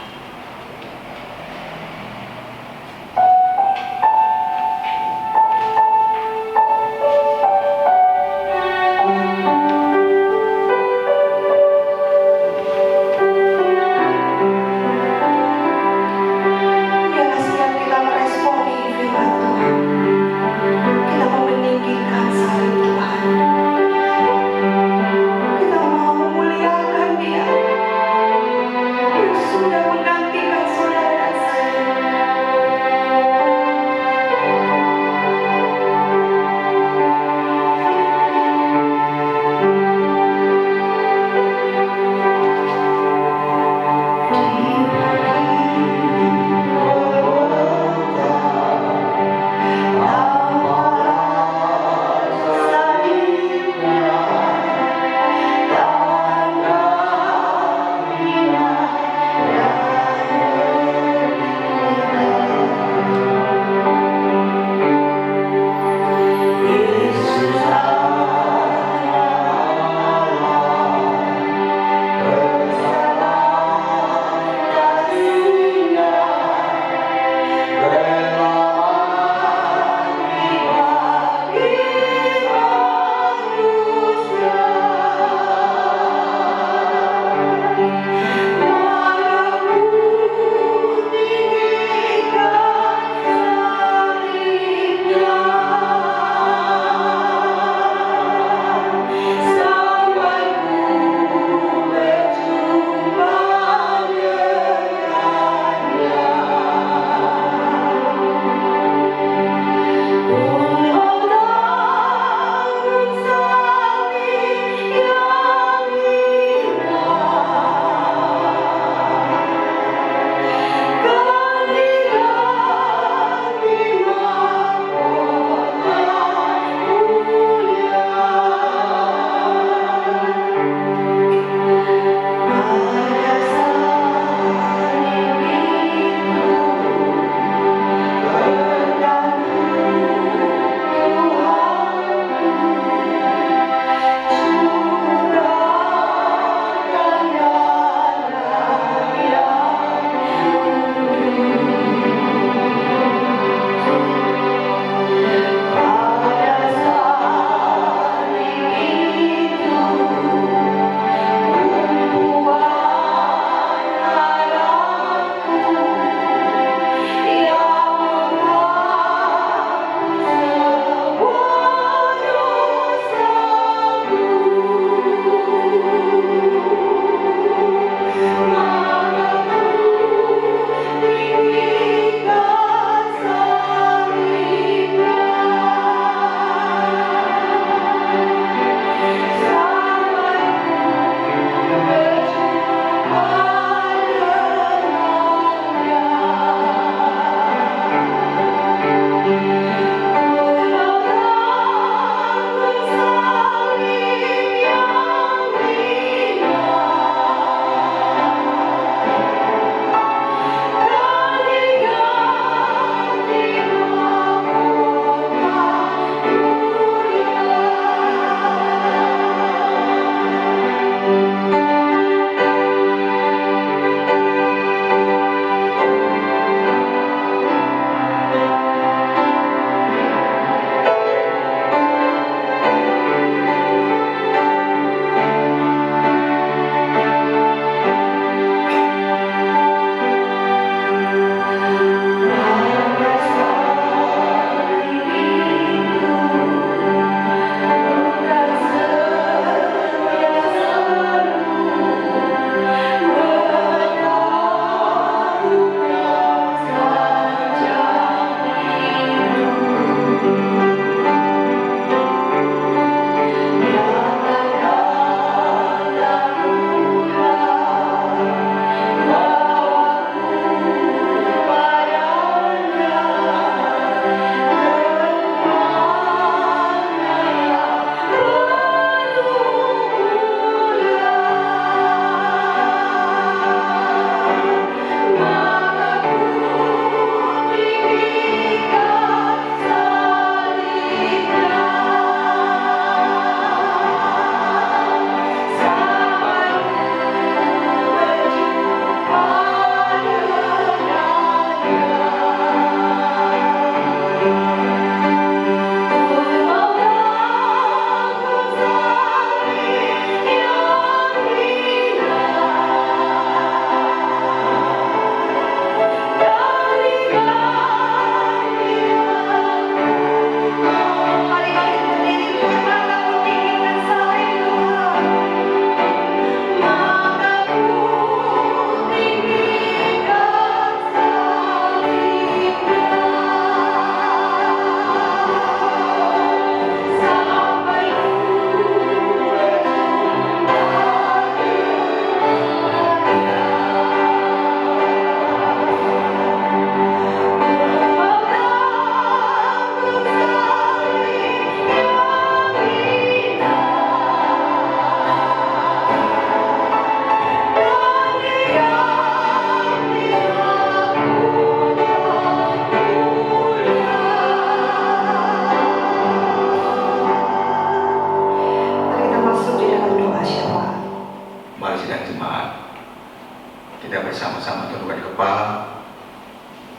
Kita bersama-sama tundukkan kepala.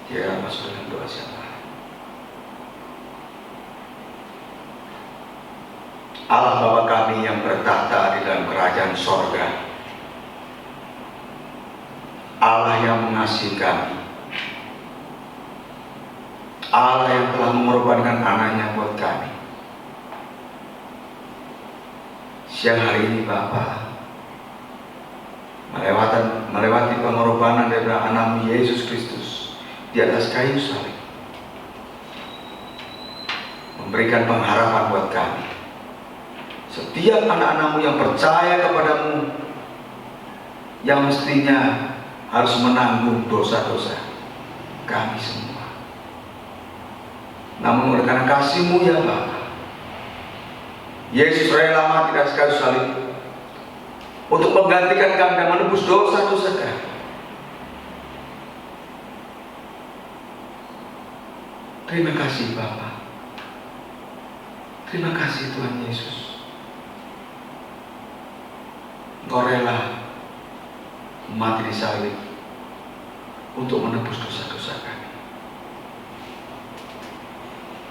Kita masuk dalam doa siapa. Allah Bapa kami yang bertahta di dalam kerajaan sorga, Allah yang mengasihi kami, Allah yang telah mengorbankan anaknya buat kami. Siang hari ini Bapa, melewati pengorbanan daripada anakmu Yesus Kristus di atas kayu salib, memberikan pengharapan buat kami. Setiap anak-anakmu yang percaya kepadamu, yang mestinya harus menanggung dosa-dosa kami semua. Namun oleh karena kasih-Mu ya Bapa, Yesus rela mati di atas kayu salib untuk menggantikan kami dan menebus dosa-dosa kami. Terima kasih Bapa. Terima kasih Tuhan Yesus. Engkau rela mati di salib untuk menebus dosa-dosa kami.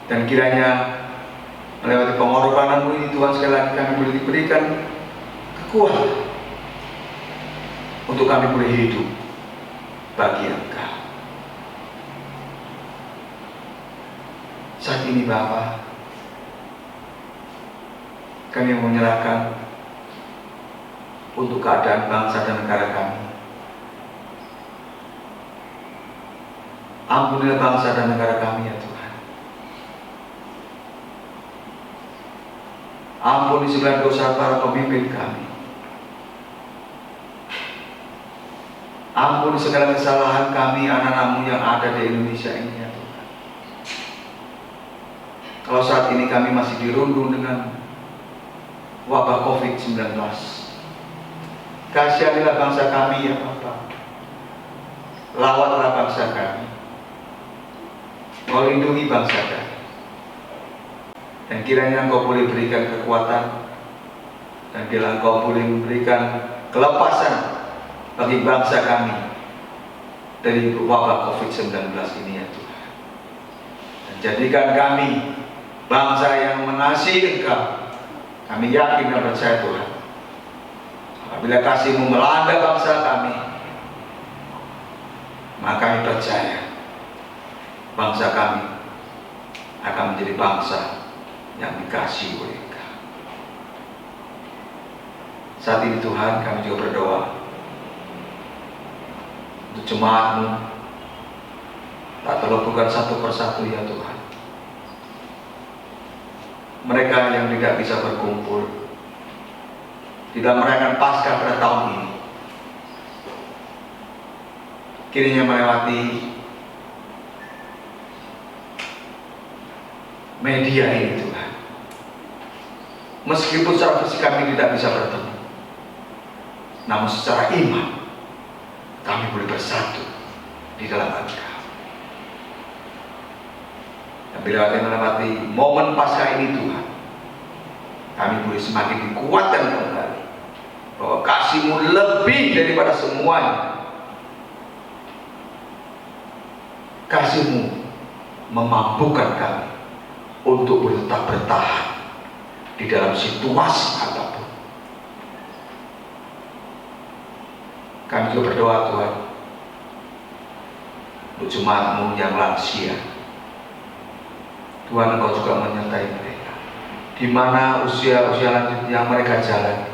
Dan kiranya melewati pengorbanan-Mu ini Tuhan, sekali lagi kami boleh diberikan kekuatan untuk kami boleh hidup bagi Engkau. Saat ini Bapa, kami menyerahkan untuk keadaan bangsa dan negara kami. Ampunilah bangsa dan negara kami ya Tuhan. Ampuni segala dosa para pemimpin kami. Ampuni segala kesalahan kami, anak-anak-Mu yang ada di Indonesia ini ya Tuhan. Kalau saat ini kami masih dirundung dengan wabah COVID-19, kasihanilah bangsa kami ya Bapa. Lawatlah bangsa kami. Kau lindungi bangsa kami. Dan kiranya Engkau boleh berikan kekuatan, dan bila Engkau boleh memberikan kelepasan bagi bangsa kami dari wabah COVID-19 ini ya Tuhan. Dan jadikan kami bangsa yang mengasihi Engkau. Kami yakin dan percaya Tuhan, apabila kasih-Mu melanda bangsa kami, maka kami percaya bangsa kami akan menjadi bangsa yang dikasihi oleh Engkau. Saat ini Tuhan, kami juga berdoa untuk jemaat-Mu, tak terluputkan satu persatu ya Tuhan. Mereka yang tidak bisa berkumpul tidak merayakan Paskah pada tahun ini, kiranya melewati media ini Tuhan. Meskipun secara fisik kami tidak bisa bertemu, namun secara iman kami boleh bersatu di dalam Engkau. Dan bila kami melewati momen Paskah ini Tuhan, kami boleh semakin dikuatkan kembali bahwa kasih-Mu lebih daripada semuanya. Kasih-Mu memampukan kami untuk tetap bertahan di dalam situasi apapun. Kami juga berdoa Tuhan untuk jemaat-Mu yang lansia. Tuhan, Engkau juga menyertai mereka di mana usia-usia lanjut yang mereka jalani.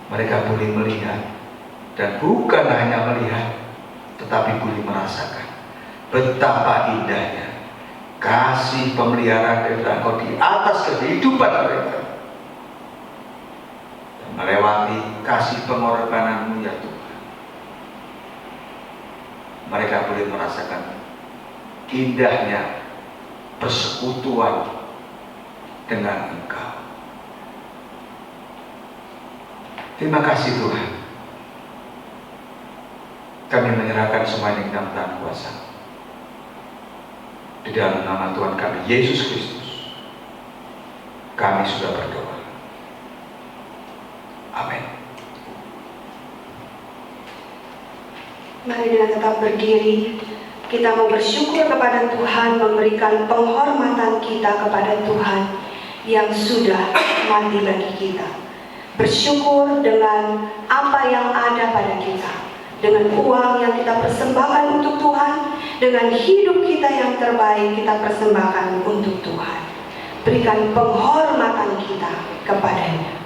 Mereka boleh melihat, dan bukan hanya melihat, tetapi boleh merasakan betapa indahnya kasih pemeliharaan dari Engkau di atas kehidupan mereka, dan melewati kasih pengorbanan-Mu ya Tuhan. Mereka boleh merasakan indahnya persekutuan dengan Engkau. Terima kasih Tuhan. Kami menyerahkan semuanya ke dalam tangan kuasa. Di dalam nama Tuhan kami Yesus Kristus, kami sudah berdoa. Amin. Mari dengan tetap berdiri, kita mau bersyukur kepada Tuhan, memberikan penghormatan kita kepada Tuhan yang sudah mati bagi kita. Bersyukur dengan apa yang ada pada kita, dengan uang yang kita persembahkan untuk Tuhan, dengan hidup kita yang terbaik kita persembahkan untuk Tuhan. Berikan penghormatan kita kepadanya.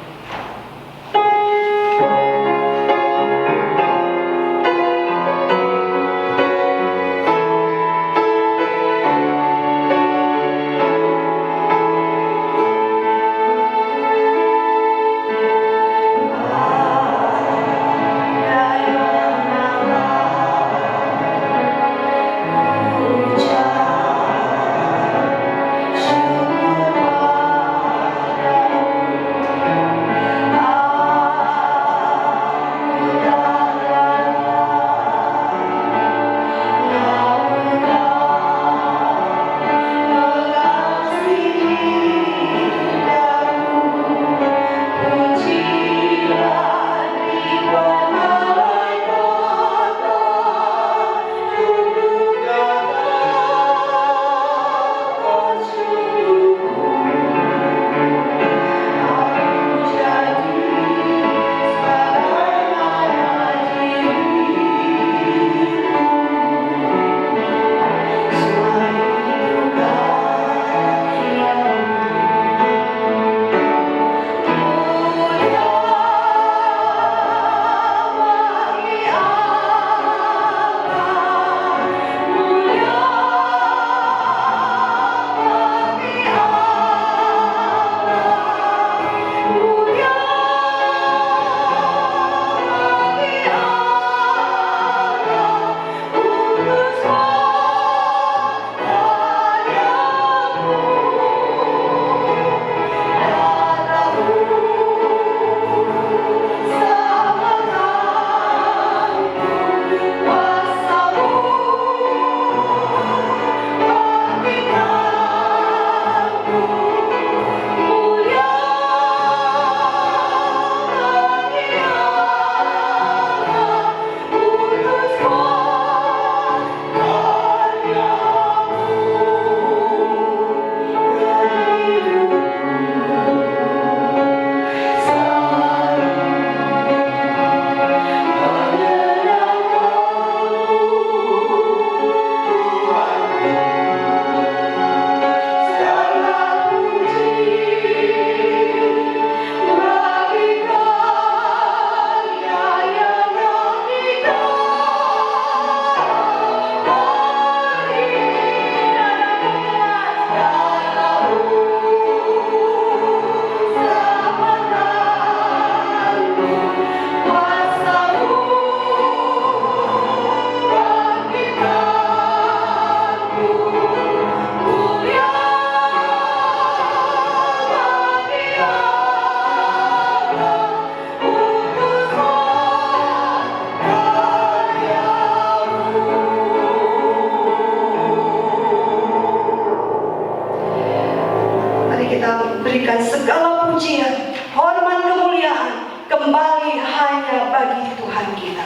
Berikan segala pujian, hormat, kemuliaan kembali hanya bagi Tuhan kita.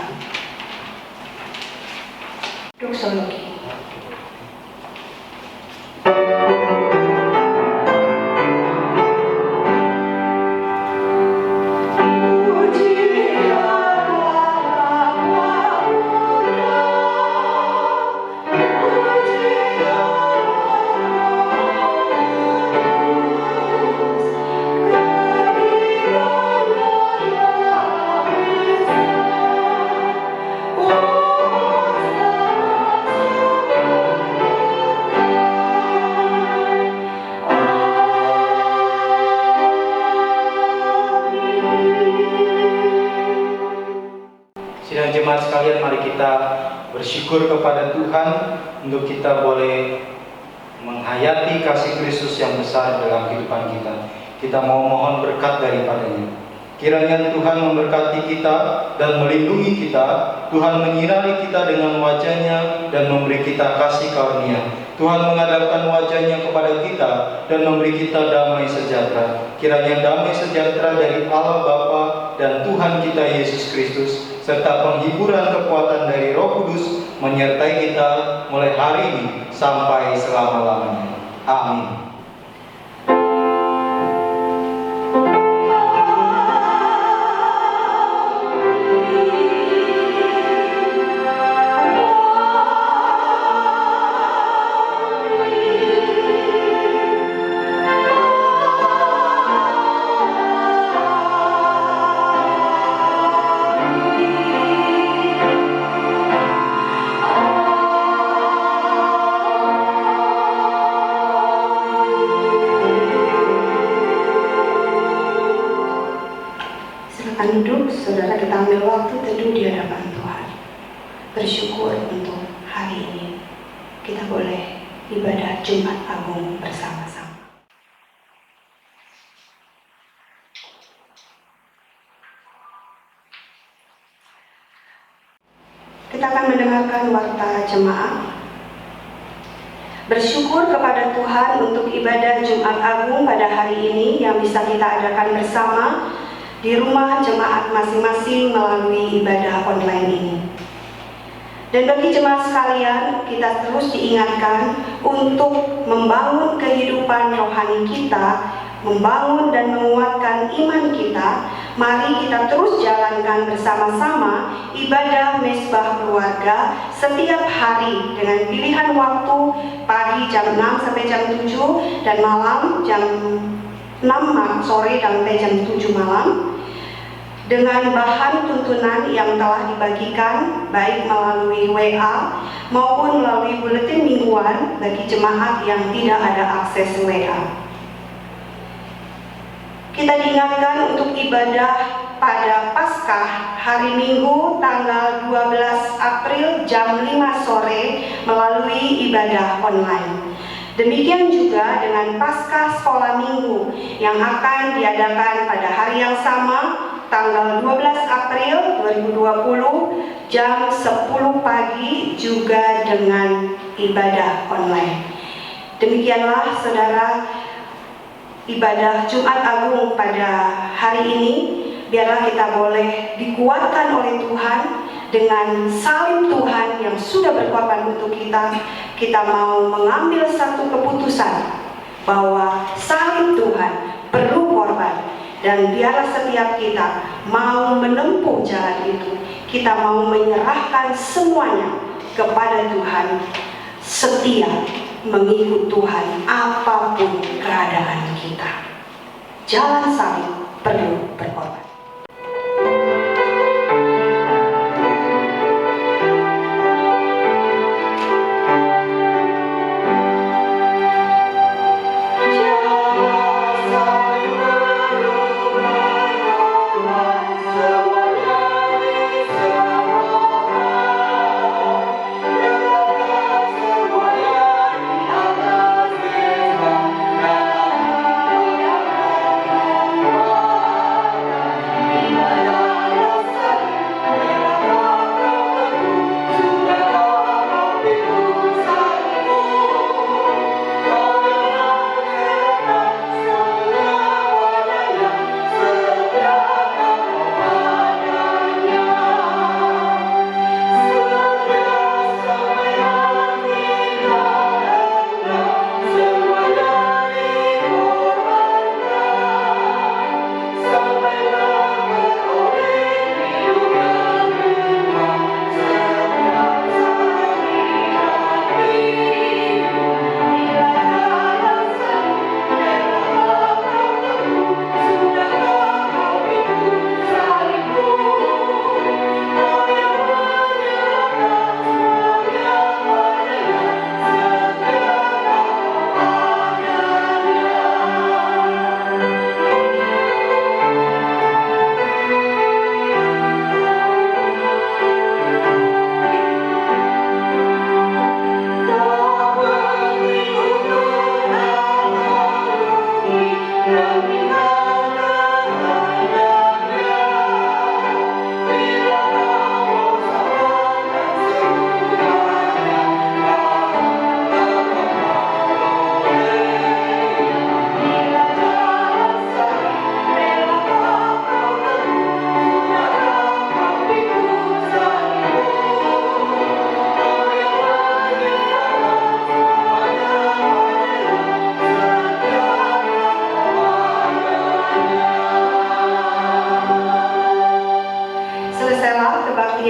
Doksologi. Sidang jemaat sekalian, mari kita bersyukur kepada Tuhan untuk kita boleh menghayati kasih Kristus yang besar dalam kehidupan kita. Kita mau mohon berkat daripadanya. Kiranya Tuhan memberkati kita dan melindungi kita. Tuhan menyinari kita dengan wajah-Nya dan memberi kita kasih karunia. Tuhan menghadapkan wajah-Nya kepada kita dan memberi kita damai sejahtera. Kiranya damai sejahtera dari Allah Bapa dan Tuhan kita Yesus Kristus serta penghiburan kekuatan dari Roh Kudus menyertai kita mulai hari ini sampai selama-lamanya. Amin. Silakan duduk, saudara, kita ambil waktu teduh di hadapan Tuhan. Bersyukur untuk hari ini kita boleh ibadah Jumat Agung bersama-sama. Kita akan mendengarkan warta jemaat. Bersyukur kepada Tuhan untuk ibadah Jumat Agung pada hari ini yang bisa kita adakan bersama di rumah jemaat masing-masing melalui ibadah online ini. Dan bagi jemaat sekalian, kita terus diingatkan untuk membangun kehidupan rohani kita, membangun dan menguatkan iman kita. Mari kita terus jalankan bersama-sama ibadah Mezbah Keluarga setiap hari dengan pilihan waktu pagi jam 6 sampai jam 7 dan malam jam 6 sore sampai jam 7 malam, dengan bahan tuntunan yang telah dibagikan baik melalui WA maupun melalui buletin mingguan bagi jemaat yang tidak ada akses WA. Kita diingatkan untuk ibadah pada Paskah hari Minggu tanggal 12 April jam 5 sore melalui ibadah online. Demikian juga dengan Paskah Sekolah Minggu yang akan diadakan pada hari yang sama tanggal 12 April 2020 jam 10 pagi juga dengan ibadah online. Demikianlah saudara ibadah Jumat Agung pada hari ini. Biarlah kita boleh dikuatkan oleh Tuhan dengan salib Tuhan yang sudah berkorban untuk kita. Kita mau mengambil satu keputusan bahwa salib Tuhan perlu korban. Dan biarlah setiap kita mau menempuh jalan itu. Kita mau menyerahkan semuanya kepada Tuhan, setia mengikut Tuhan apapun keadaan kita. Jalan salib perlu berkorban. Wow.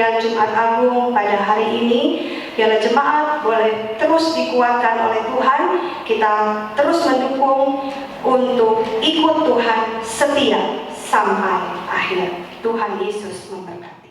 rangkaian Jumat Agung pada hari ini. Biarlah jemaat boleh terus dikuatkan oleh Tuhan. Kita terus mendukung untuk ikut Tuhan setia sampai akhir. Tuhan Yesus memberkati.